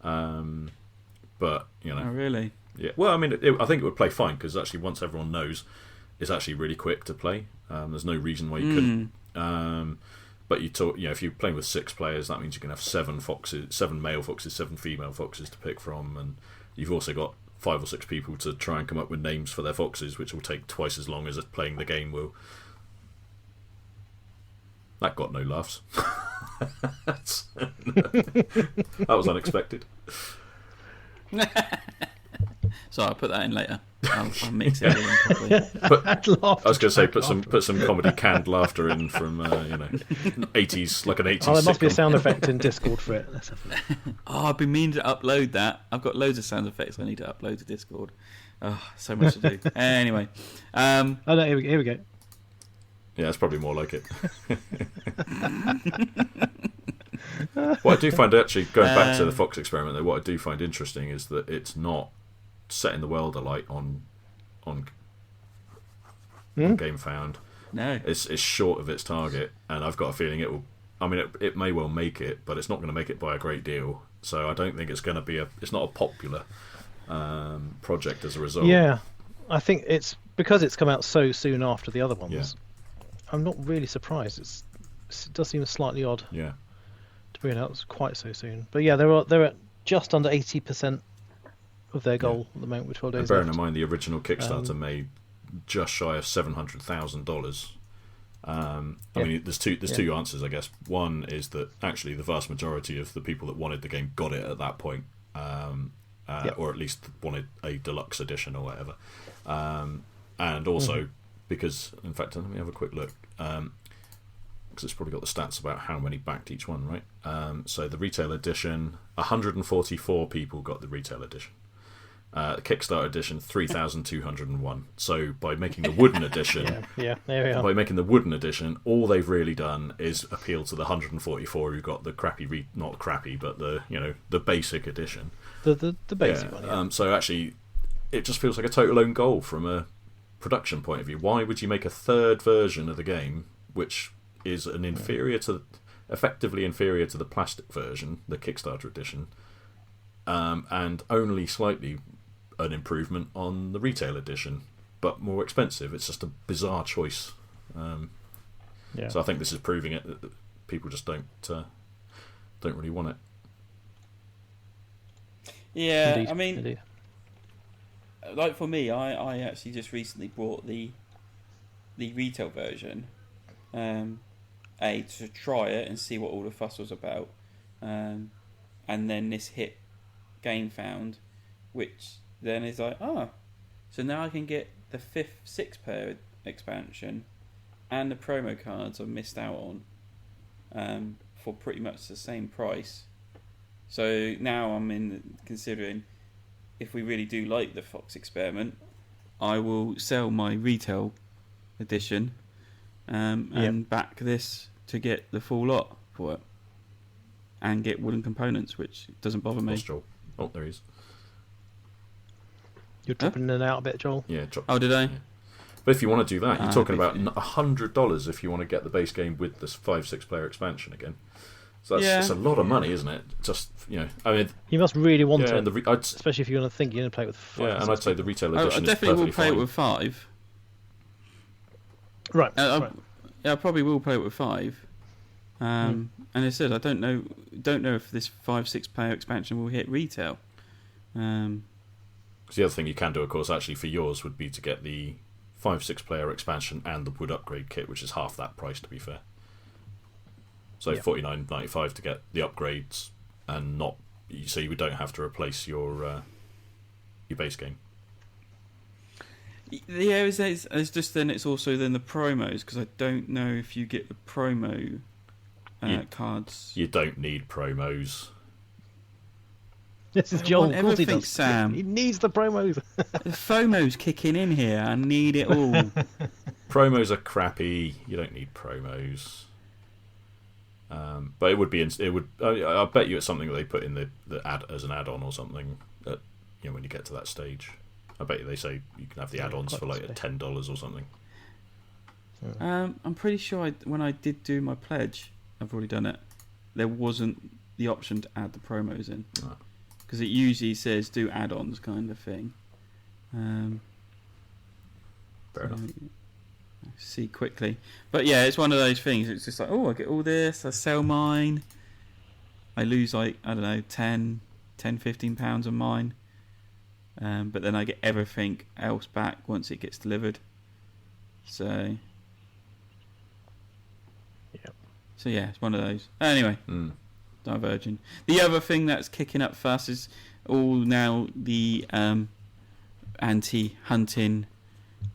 But Oh, really? Yeah. Well, I mean, I think it would play fine because actually, once everyone knows, it's actually really quick to play. There's no reason why you couldn't. But if you're playing with 6 players, that means you can have 7 male foxes, 7 female foxes to pick from, and you've also got 5 or 6 people to try and come up with names for their foxes, which will take twice as long as playing the game will. That got no laughs. That was unexpected. So I'll put that in later. I'll mix it in properly. I was going to say put some comedy canned laughter in from 80s, like an 80s. Oh, there must be a sitcom. sound effect in Discord for it. Let's have a look. I've been meaning to upload that. I've got loads of sound effects I need to upload to Discord. Oh, so much to do. Anyway, oh no, here we go. Yeah, it's probably more like it. What I do find, actually, going back to the Fox experiment, though, what I do find interesting is that it's not setting the world alight on GameFound. No, it's short of its target, and I've got a feeling it will. I mean, it may well make it, but it's not going to make it by a great deal. So I don't think it's going to be it's not a popular project as a result. Yeah, I think it's because it's come out so soon after the other ones. Yeah. I'm not really surprised. It does seem slightly odd. Yeah. To bring it out quite so soon, but yeah, they're at just under 80% of their goal at the moment with 12 days. And bearing left. in mind the original Kickstarter made just shy of $700,000. I mean, there's two answers, I guess. One is that actually the vast majority of the people that wanted the game got it at that point, or at least wanted a deluxe edition or whatever. And also because, in fact, let me have a quick look. Because it's probably got the stats about how many backed each one, right? So the retail edition, 144 people got the retail edition. Kickstarter edition, 3,201. So by making the wooden edition, there we are. By making the wooden edition, all they've really done is appeal to the 144 who got the crappy, not crappy, but the the basic edition. The basic one. Yeah. So actually, it just feels like a total own goal from a production point of view. Why would you make a third version of the game, which is effectively inferior to the plastic version, the Kickstarter edition, and only slightly an improvement on the retail edition, but more expensive? It's just a bizarre choice. So I think this is proving it that people just don't really want it. Yeah, Indeed. I mean, Indeed. like for me, I actually just recently bought the retail version, to try it and see what all the fuss was about, and then this hit Game Found, which then is like, so now I can get the 6th player expansion and the promo cards I missed out on, for pretty much the same price. So now I'm considering, if we really do like the Fox experiment, I will sell my retail edition, and back this to get the full lot for it, and get wooden components, which doesn't bother me. Oh, there he is. You're dropping in and out a bit, Joel. Yeah. Oh, did I? Yeah. But if you want to do that, you're talking about $100 if you want to get the base game with this 5-6 player expansion again. So that's a lot of money, isn't it? Just, I mean, you must really want it, especially if you're going to think you're going to play it with 5. Yeah, and I'd say the retail edition I definitely will play fine. it with 5. Right. Yeah, I probably will play it with 5. And I said I don't know if this 5-6 player expansion will hit retail. Because the other thing you can do, of course, actually for yours would be to get the 5-6 player expansion and the wood upgrade kit, which is half that price, to be fair. So $49.95 to get the upgrades, and so you don't have to replace your base game. Yeah, it's just then it's also then the promos, because I don't know if you get the promo cards. You don't need promos. This is Joel. Of course he does. Sam. He needs the promos. The FOMO's kicking in here. I need it all. Promos are crappy. You don't need promos. But it would be. I bet you it's something that they put in the ad as an add-on or something. When you get to that stage, I bet you they say you can have the add-ons for like $10 or something. I'm pretty sure when I did do my pledge, I've already done it. There wasn't the option to add the promos in. No. Because it usually says do add-ons kind of thing. Fair enough. See quickly. But yeah, it's one of those things. It's just like, I get all this, I sell mine. I lose like, I don't know, 10, 15 pounds on mine. But then I get everything else back once it gets delivered. So yeah, it's one of those. Anyway. Diverging. The other thing that's kicking up fast is all now the anti-hunting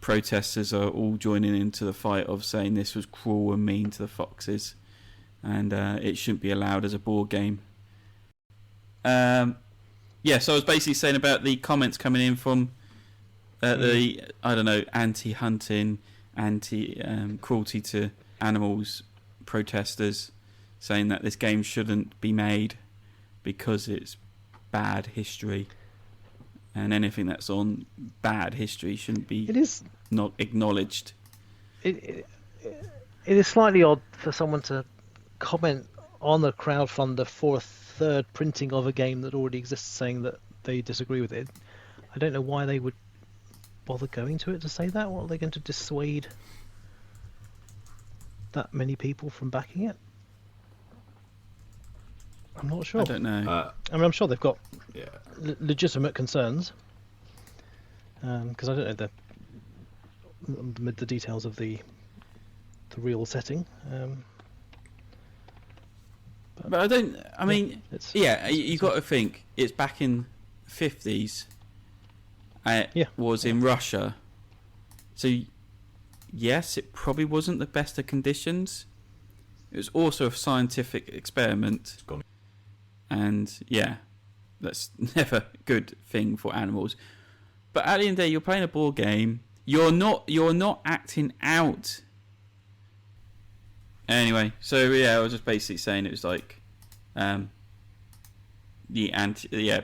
protesters are all joining into the fight of saying this was cruel and mean to the foxes, and it shouldn't be allowed as a board game. So I was basically saying about the comments coming in from the anti-hunting, anti-cruelty to animals protesters, saying that this game shouldn't be made because it's bad history, and anything that's on bad history shouldn't be not acknowledged. It is slightly odd for someone to comment on a crowdfunder for a third printing of a game that already exists, saying that they disagree with it. I don't know why they would bother going to it to say that. What are they going to dissuade that many people from backing it? I'm not sure. I don't know. I'm sure they've got legitimate concerns, because I don't know the details of the real setting. But I don't. I mean, you got to think it's back in the 50s. It was in Russia, so yes, it probably wasn't the best of conditions. It was also a scientific experiment. It's gone. And that's never a good thing for animals. But at the end of the day, you're playing a board game. You're not acting out. Anyway, so I was just basically saying it was like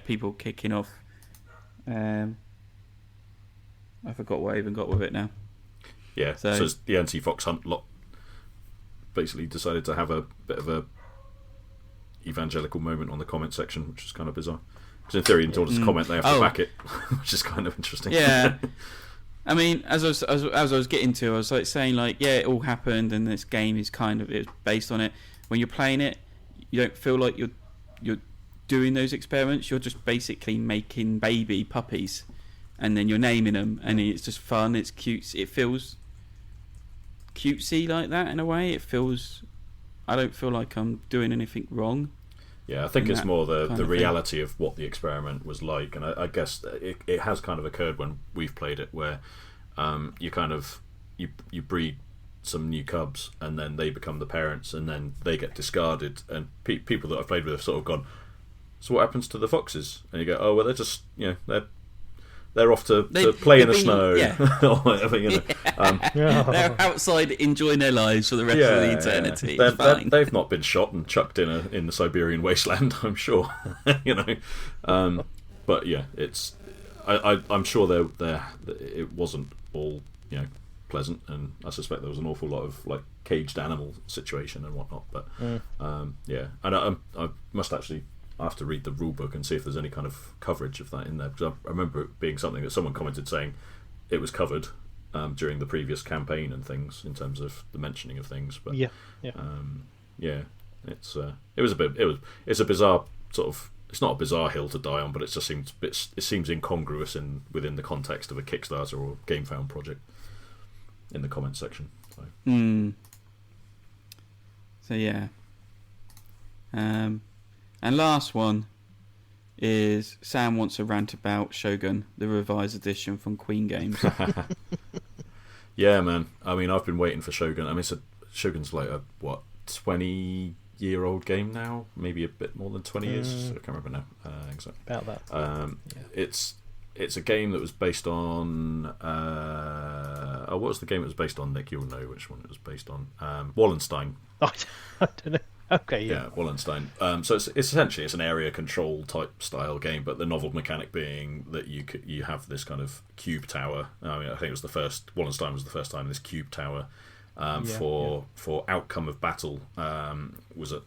people kicking off. I forgot what I even got with it now. Yeah, so it's the anti-fox hunt lot basically decided to have a bit of a evangelical moment on the comment section, which is kind of bizarre. Because in theory, in order to comment, they have to back it, which is kind of interesting. Yeah. I mean, as I was getting to, I was like saying like, it all happened, and this game is it's based on it. When you're playing it, you don't feel like you're doing those experiments. You're just basically making baby puppies, and then you're naming them, and it's just fun. It's cute. It feels cutesy like that in a way. It feels. I don't feel like I'm doing anything wrong. Yeah, I think it's more the of reality of what the experiment was like, and I guess it has kind of occurred when we've played it, where you kind of you breed some new cubs, and then they become the parents, and then they get discarded, and people that I've played with have sort of gone, so what happens to the foxes? And you go, oh well, they're just they're off to play in the snow, or whatever, They're outside enjoying their lives for the rest of the eternity. They've not been shot and chucked in the Siberian wasteland, I'm sure. But yeah, it's I'm sure it wasn't all pleasant, and I suspect there was an awful lot of like caged animal situation and whatnot. But and I must actually. I have to read the rule book and see if there's any kind of coverage of that in there, because I remember it being something that someone commented saying it was covered during the previous campaign and things in terms of the mentioning of things. But it's a bizarre sort of. It's not a bizarre hill to die on, but it just seems it seems incongruous within the context of a Kickstarter or GameFound project in the comments section. So yeah. And last one is Sam wants a rant about Shogun, the revised edition from Queen Games. Yeah, man. I mean, I've been waiting for Shogun. I mean, Shogun's like a 20-year-old game now, maybe a bit more than 20 years. I can't remember now exactly. About that. It's a game that was based on. What was the game it was based on, Nick? You'll know which one it was based on. Wallenstein. I don't know. Okay, yeah, Wallenstein. So it's essentially an area control type style game, but the novel mechanic being that you have this kind of cube tower. I mean, I think it was Wallenstein was the first time this cube tower for outcome of battle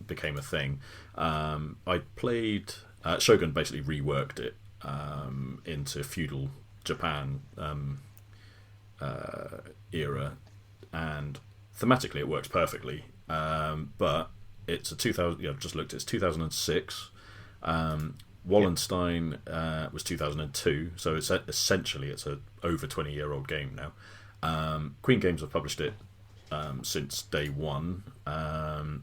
became a thing. I played Shogun basically reworked it into feudal Japan era, and thematically it works perfectly. But it's a 2000. I've just looked. It's 2006. Wallenstein was 2002. So it's essentially a over 20-year-old game now. Queen Games have published it since day one. I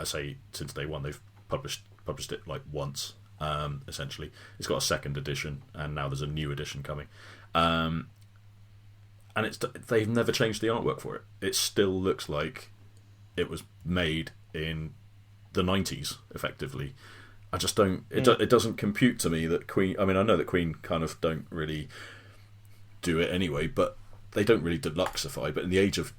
say since day one. They've published it like once. Essentially, it's got a second edition, and now there's a new edition coming. And they've never changed the artwork for it. It still looks like it was made in the 90s, effectively. I just don't. It doesn't compute to me that Queen. I mean, I know that Queen kind of don't really do it anyway, but they don't really deluxify. But in the age of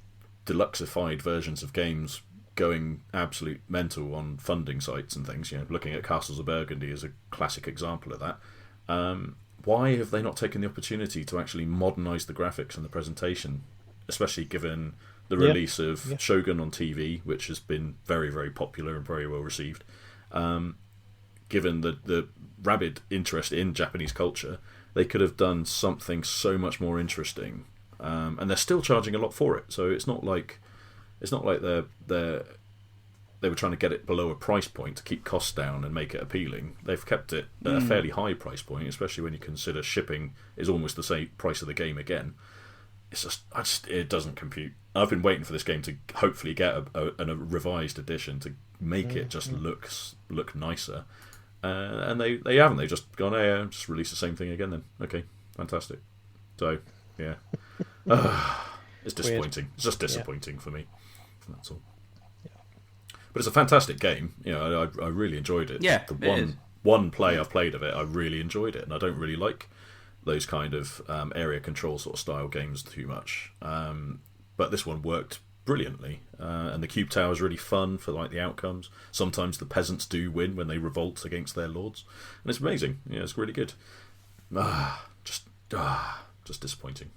deluxified versions of games going absolute mental on funding sites and things, looking at Castles of Burgundy as a classic example of that. Why have they not taken the opportunity to actually modernise the graphics and the presentation, especially given the release of Shogun on TV, which has been very, very popular and very well received. Given the rabid interest in Japanese culture, they could have done something so much more interesting, and they're still charging a lot for it. So it's not like they were trying to get it below a price point to keep costs down and make it appealing. They've kept it at a fairly high price point, especially when you consider shipping is almost the same price of the game again. It's just it doesn't compute. I've been waiting for this game to hopefully get a revised edition to make it just look nicer, and they haven't. They've just gone, hey, just release the same thing again. Then okay, fantastic. So yeah, it's disappointing. Weird. It's just disappointing for me. That's all. Yeah. But it's a fantastic game. I really enjoyed it. Yeah, the one play I've played of it, I really enjoyed it, and I don't really like those kind of area control sort of style games too much. But this one worked brilliantly, and the cube tower is really fun for like the outcomes. Sometimes the peasants do win when they revolt against their lords, and it's amazing. Yeah, it's really good. Just disappointing.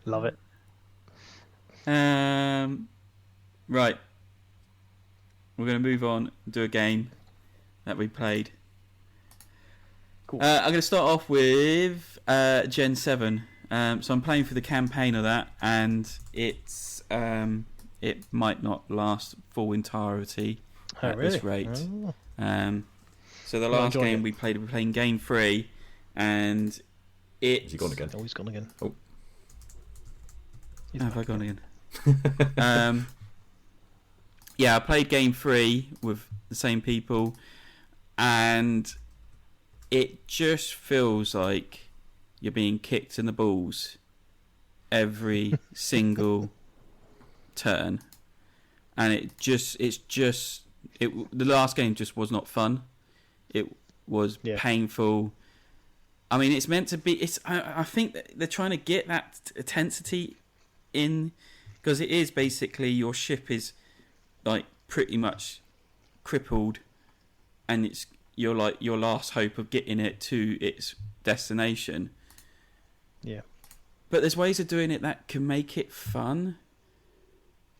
Love it. Right, we're going to move on and do a game that we played. Cool. I'm going to start off with Gen 7. So I'm playing for the campaign of that, and it might not last full entirety at this rate. So So the last game we played, we were playing game 3, and Has he gone again? Oh, he's gone again. Oh. Have I gone again? Yeah, I played game 3 with the same people, and it just feels like you're being kicked in the balls every single turn, and the last game just was not fun. It was painful. I mean, it's meant to be. I think that they're trying to get that intensity in, because it is basically your ship is like pretty much crippled, and it's your last hope of getting it to its destination. Yeah. But there's ways of doing it that can make it fun,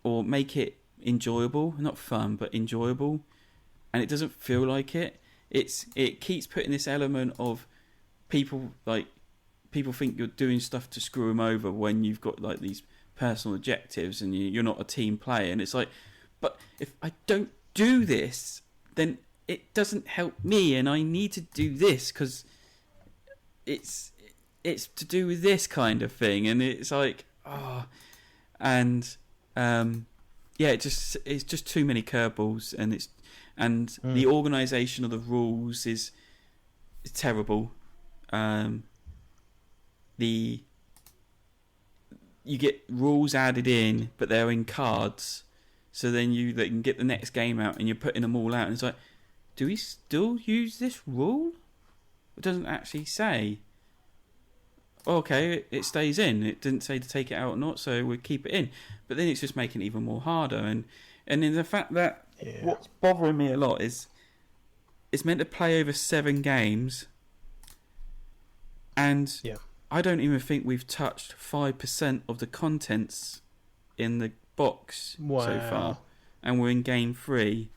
or make it enjoyable. Not fun, but enjoyable, and it doesn't feel like it. It keeps putting this element of people think you're doing stuff to screw them over when you've got like these personal objectives and you're not a team player, and it's like, but if I don't do this, then it doesn't help me, and I need to do this because it's to do with this kind of thing, and it's like, it's just too many curveballs, and the organisation of the rules is terrible. You get rules added in, but they're in cards, so then they can get the next game out, and you're putting them all out, and it's like, do we still use this rule? It doesn't actually say. Okay, it stays in. It didn't say to take it out or not, so we keep it in. But then it's just making it even more harder, and in the fact that what's bothering me a lot is it's meant to play over 7 games, and I don't even think we've touched 5% of the contents in the box so far, and we're in game 3,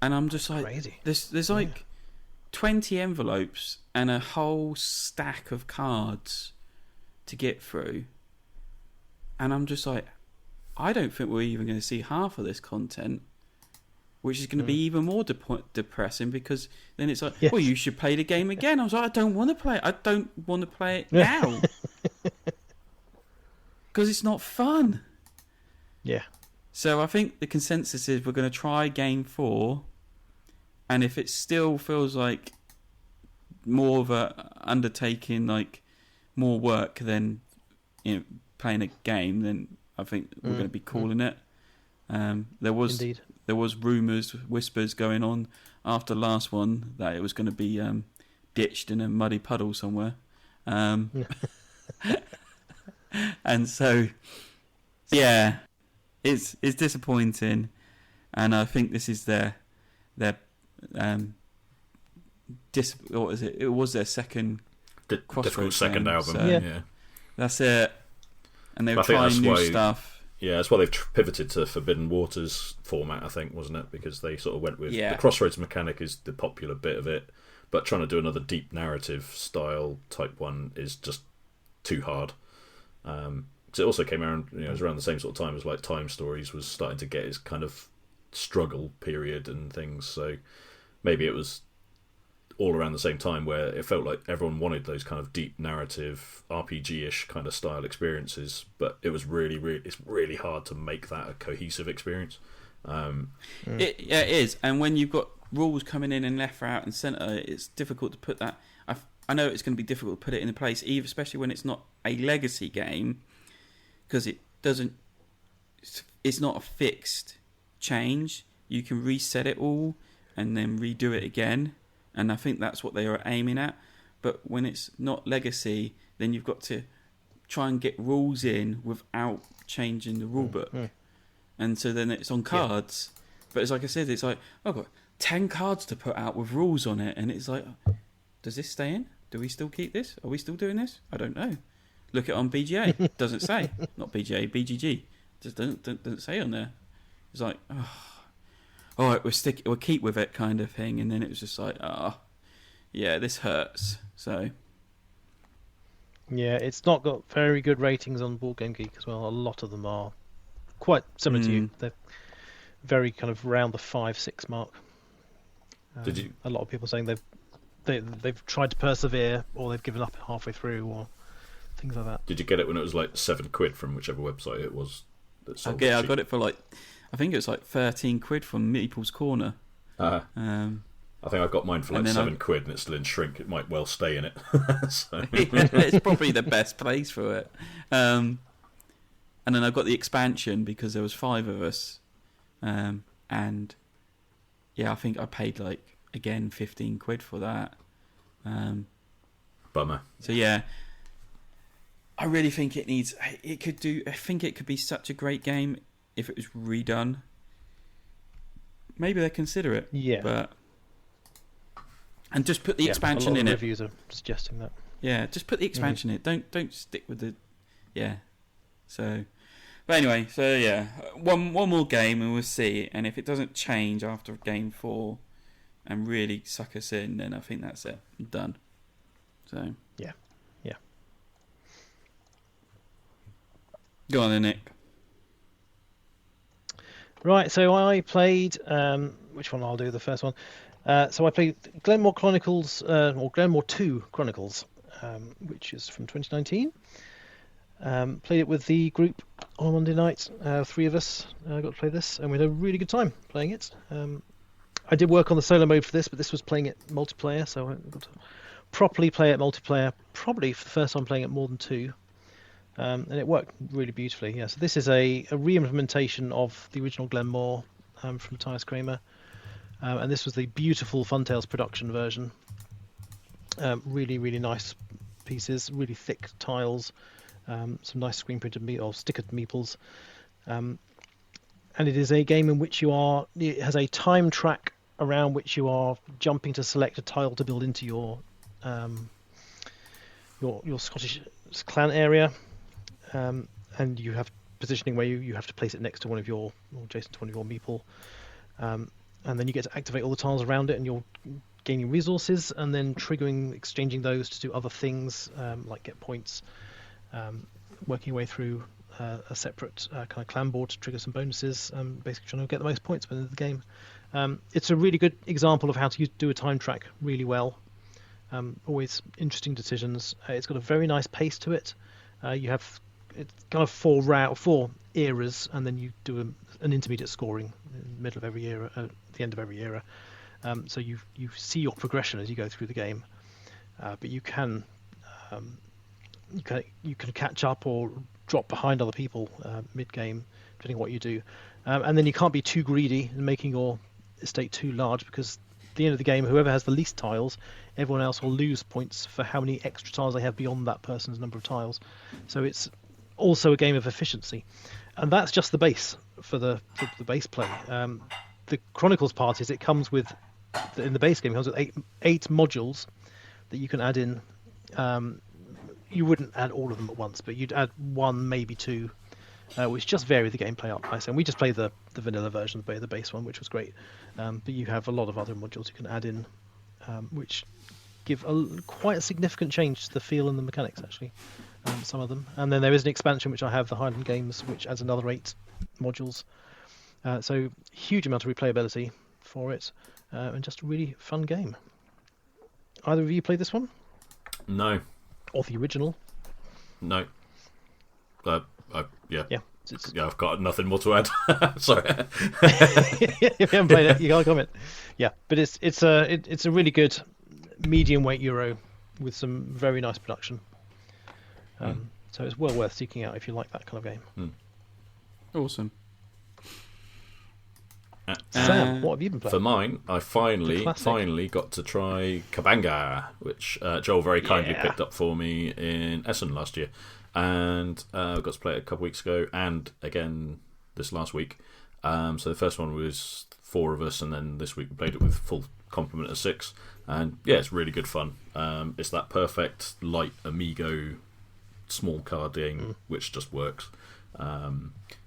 and I'm just like, crazy. There's like 20 envelopes and a whole stack of cards to get through, and I'm just like, I don't think we're even going to see half of this content, which is going to be even more depressing, because then it's like, well, you should play the game again. I was like, I don't want to play it. I don't want to play it now because it's not fun. Yeah. So I think the consensus is we're going to try game 4, and if it still feels like more of a undertaking, like more work than playing a game, then I think we're going to be calling it. There was rumours, whispers going on after the last one that it was going to be ditched in a muddy puddle somewhere, and so it's disappointing, and I think this is their what is it? It was their second difficult second album. So that's it, and they were trying new stuff. Yeah, that's why they've pivoted to Forbidden Waters format, I think, wasn't it? Because they sort of went with the Crossroads mechanic is the popular bit of it, but trying to do another deep narrative style type one is just too hard. Because it also came around, it was around the same sort of time as like Time Stories was starting to get its kind of struggle period and things. So maybe it was all around the same time where it felt like everyone wanted those kind of deep narrative RPG-ish kind of style experiences, but it was it's really hard to make that a cohesive experience. It is, and when you've got rules coming in and left, right, and centre, it's difficult to put that. I know it's going to be difficult to put it in place, especially when it's not a legacy game, because it's not a fixed change. You can reset it all and then redo it again. And I think that's what they are aiming at. But when it's not legacy, then you've got to try and get rules in without changing the rulebook. And so then it's on cards. But it's like I said, it's like, I've got 10 cards to put out with rules on it. And it's like, does this stay in? Do we still keep this? Are we still doing this? I don't know. Look it on BGA. Doesn't say. Not BGA, BGG. Just doesn't say on there. It's like, all right, we'll keep with it kind of thing. And then it was just like, this hurts. So yeah, it's not got very good ratings on Board Game Geek as well. A lot of them are quite similar to you. They're very kind of around the 5-6 mark. Did you? A lot of people saying they've tried to persevere, or they've given up halfway through, or things like that. Did you get it when it was like £7 from whichever website it was? I got it for like, I think it was like £13 from Meeple's Corner. I think I got mine for like £7 and it's still in shrink. It might well stay in it. So. It's probably the best place for it. And then I got the expansion because there was 5 of us. And yeah, I think I paid like, again, £15 for that. Bummer. So yeah, I really think I think it could be such a great game if it was redone. Maybe they consider it. Yeah. And just put the expansion in it. Reviews are suggesting that. Yeah, just put the expansion in it. Don't stick with the. Yeah. So, but anyway, so yeah, one more game and we'll see. And if it doesn't change after game 4, and really suck us in, then I think that's it. I'm done. So. Yeah. Go on then, Nick. Right, so I played. Which one I'll do? The first one. So I played Glenmore Chronicles, or Glenmore 2 Chronicles, which is from 2019. Played it with the group on Monday night. 3 of us got to play this, and we had a really good time playing it. I did work on the solo mode for this, but this was playing it multiplayer, so I got to properly play it multiplayer, probably for the first time playing it more than 2. And it worked really beautifully. Yeah, so this is a re-implementation of the original Glenmore from Matthias Kramer. And this was the beautiful Funtails production version. Really, really nice pieces, really thick tiles, some nice screen printed or stickered meeples. And it is a game in which it has a time track around which you are jumping to select a tile to build into your Scottish clan area. And you have positioning where you have to place it next to one of your, or adjacent to one of your meeple. And then you get to activate all the tiles around it, and you're gaining resources, and then exchanging those to do other things, like get points, working your way through a separate kind of clan board to trigger some bonuses, basically trying to get the most points within the game. It's a really good example of how to do a time track really well. Always interesting decisions. It's got a very nice pace to it. It's kind of 4 eras, and then you do an intermediate scoring in the middle of every era, at the end of every era. So you see your progression as you go through the game, but you can catch up or drop behind other people mid game, depending on what you do. And then you can't be too greedy in making your estate too large, because at the end of the game, whoever has the least tiles, everyone else will lose points for how many extra tiles they have beyond that person's number of tiles. So it's also a game of efficiency, and that's just the base for the base play. The Chronicles part is it comes with, in the base game, it comes with eight modules that you can add in. You wouldn't add all of them at once, but you'd add 1, maybe 2, which just vary the gameplay up nice. And we just played the vanilla version, the base one, which was great. But you have a lot of other modules you can add in, which give quite a significant change to the feel and the mechanics, actually. Some of them. And then there is an expansion, which I have, the Highland Games, which adds another 8 modules. So huge amount of replayability for it, and just a really fun game. Either of you played this one? No. Or the original? No. Yeah. Yeah. Yeah, I've got nothing more to add. Sorry. If you haven't played it, you can't comment. Yeah, but it's a really good medium weight Euro with some very nice production. So it's well worth seeking out if you like that kind of game. Awesome. Sam, what have you been playing? For mine, I finally got to try Kabanga, which Joel very kindly picked up for me in Essen last year, and I got to play it a couple weeks ago, and again this last week. So the first one was 4 of us, and then this week we played it with full complement of 6, and yeah, it's really good fun. It's that perfect light Amigo small card game which just works.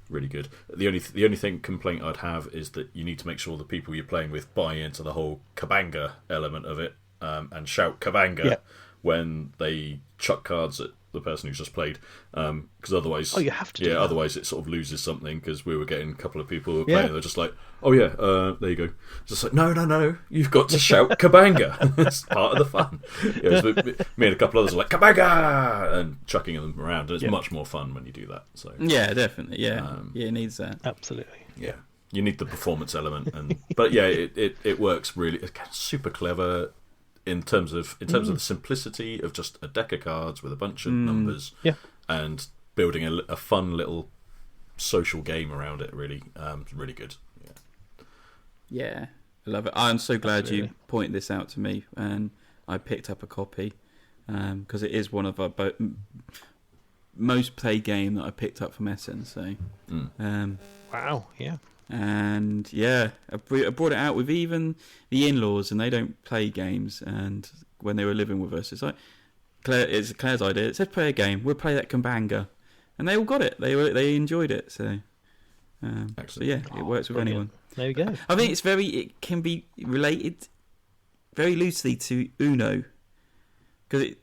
Really good. The only complaint I'd have is that you need to make sure the people you're playing with buy into the whole Kabanga element of it, and shout Kabanga when they chuck cards at the person who's just played, because otherwise, you have to. Otherwise it sort of loses something. Because we were getting a couple of people who were playing, they're just like, "Oh yeah, there you go." Just like, no, you've got to shout "Kabanga." It's part of the fun. Me and a couple others are like "Kabanga" and chucking them around, and it's much more fun when you do that. So yeah, definitely, it needs that. Absolutely. Yeah, you need the performance element, but yeah, it works really. It's super clever. In terms of the simplicity of just a deck of cards with a bunch of numbers, and building a fun little social game around it, really good. Yeah, I love it. I'm so glad you pointed this out to me, and I picked up a copy because it is one of our most played game that I picked up from Essen. So, wow, yeah. And I brought it out with even the in-laws, and they don't play games. And when they were living with us, it's like it's Claire's idea. It said play a game. We'll play that Kabanga, and they all got it. They enjoyed it. So, so yeah, it works with anyone. There you go. I think it can be related very loosely to Uno, because it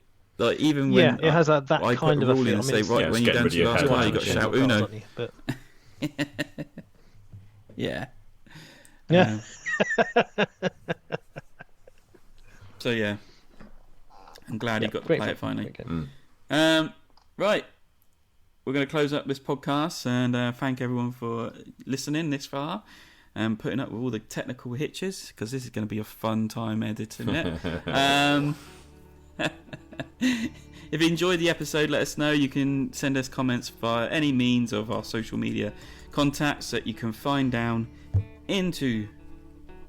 even when it has that I kind put of a rule in and say when you're down to your last card, you got to shout Uno. But... Yeah. So yeah, I'm glad he got to play it finally. Right, we're going to close up this podcast and thank everyone for listening this far and putting up with all the technical hitches, because this is going to be a fun time editing it. If you enjoyed the episode, let us know. You can send us comments via any means of our social media contacts that you can find down into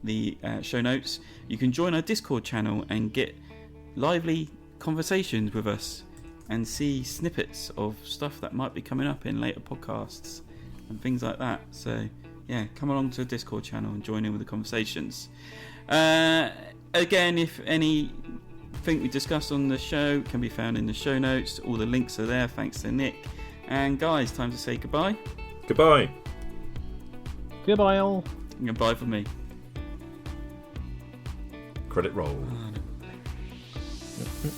the show notes. You can join our Discord channel and get lively conversations with us and see snippets of stuff that might be coming up in later podcasts and things like that. So yeah, come along to the Discord channel and join in with the conversations. Again, if anything we discussed on the show can be found in the show notes, all the links are there, thanks to Nick. And guys, time to say goodbye. Goodbye. Goodbye, all. And goodbye for me. Credit roll.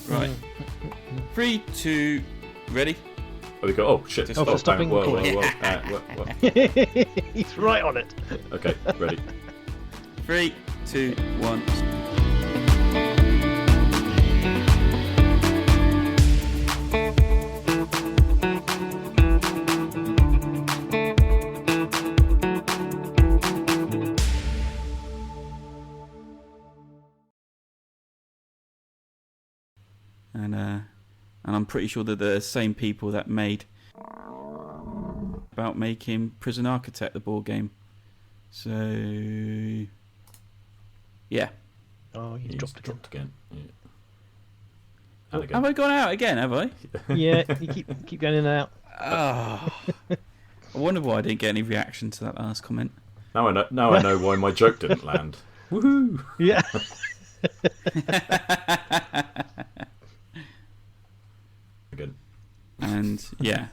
Right. 3, 2, ready? Oh, we go. Oh shit! Stopping. Whoa. He's right on it. Okay, ready. 3, 2, 1. And I'm pretty sure that the same people that made about making Prison Architect the board game. So yeah. Oh, you dropped again. Yeah. And again. Have I gone out again? Have I? Yeah, you keep going in and out. Oh. I wonder why I didn't get any reaction to that last comment. Now I know why my joke didn't land. Woohoo! Yeah. Again. And yeah,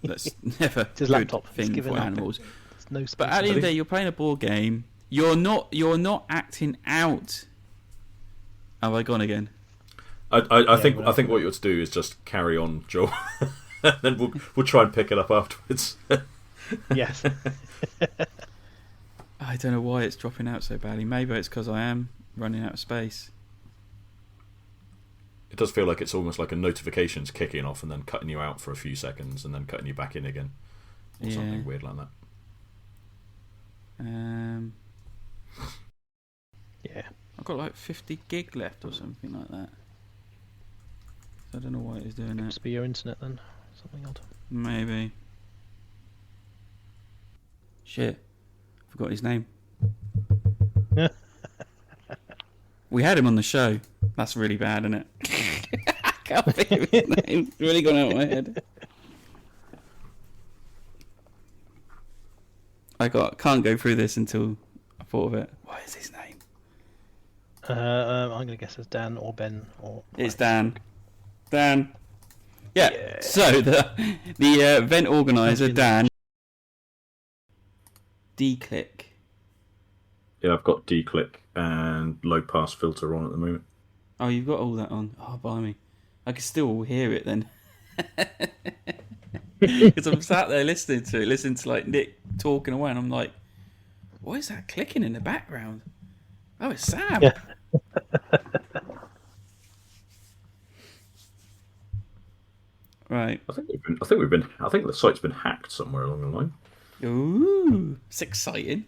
that's never a good laptop. thing for animals. No, but at the end of the day, you're playing a board game. You're not acting out. Have I gone again? I think what you ought to do is just carry on, Joel. Then we'll try and pick it up afterwards. Yes. I don't know why it's dropping out so badly. Maybe it's because I am running out of space. It does feel like it's almost like a notification's kicking off and then cutting you out for a few seconds and then cutting you back in again. Or something weird like that. Yeah. I've got like 50 gig left or something like that. So I don't know why it is doing that. Must be your internet then. Something odd. Maybe. Shit. Forgot his name. We had him on the show. That's really bad, isn't it? I can't think of his name. It's really gone out of my head. Can't go through this until I thought of it. What is his name? I'm going to guess it's Dan or Ben or. It's Dan. Dan. Yeah. So the event organizer Dan. D-click. Yeah, I've got D-click and low pass filter on at the moment. Oh, you've got all that on. Oh, blimey. I can still hear it then. Because I'm sat there listening to like Nick talking away, and I'm like, what is that clicking in the background? Oh, it's Sam. Yeah. Right. I think the site's been hacked somewhere along the line. Ooh, it's exciting.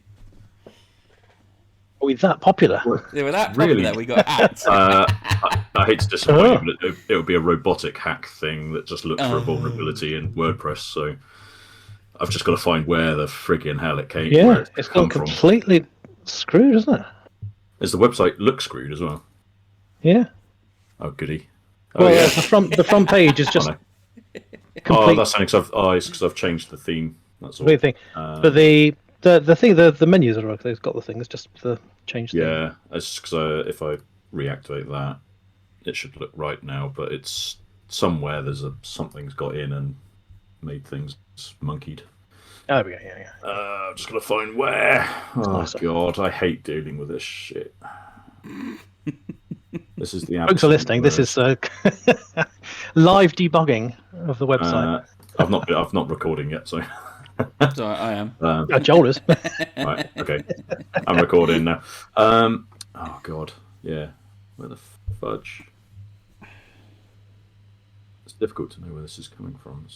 Are we that popular? They were that Really? popular. We got hacked. I hate to disappoint you, but it would be a robotic hack thing that just looked for a vulnerability in WordPress. So I've just got to find where the friggin' hell it came. Yeah, it's gone completely screwed, isn't it? Does the website look screwed as well? Yeah. Oh, goody. Oh, Well, yeah. the front page is just Oh, that's only because I've changed the theme. That's all. weird thing. But the thing, the menus are okay. It's got the thing. It's just the change. Yeah, it's because if I reactivate that, it should look right now. But it's somewhere something's got in and made things monkeyed. There we go. Yeah. I'm just gonna find where. Oh Awesome. God, I hate dealing with this shit. This is the Folks are listening. This is live debugging of the website. I'm not recording yet, so. Sorry, I am. Joel is. Right, okay. I'm recording now. Oh God, yeah. Where the fudge? It's difficult to know where this is coming from.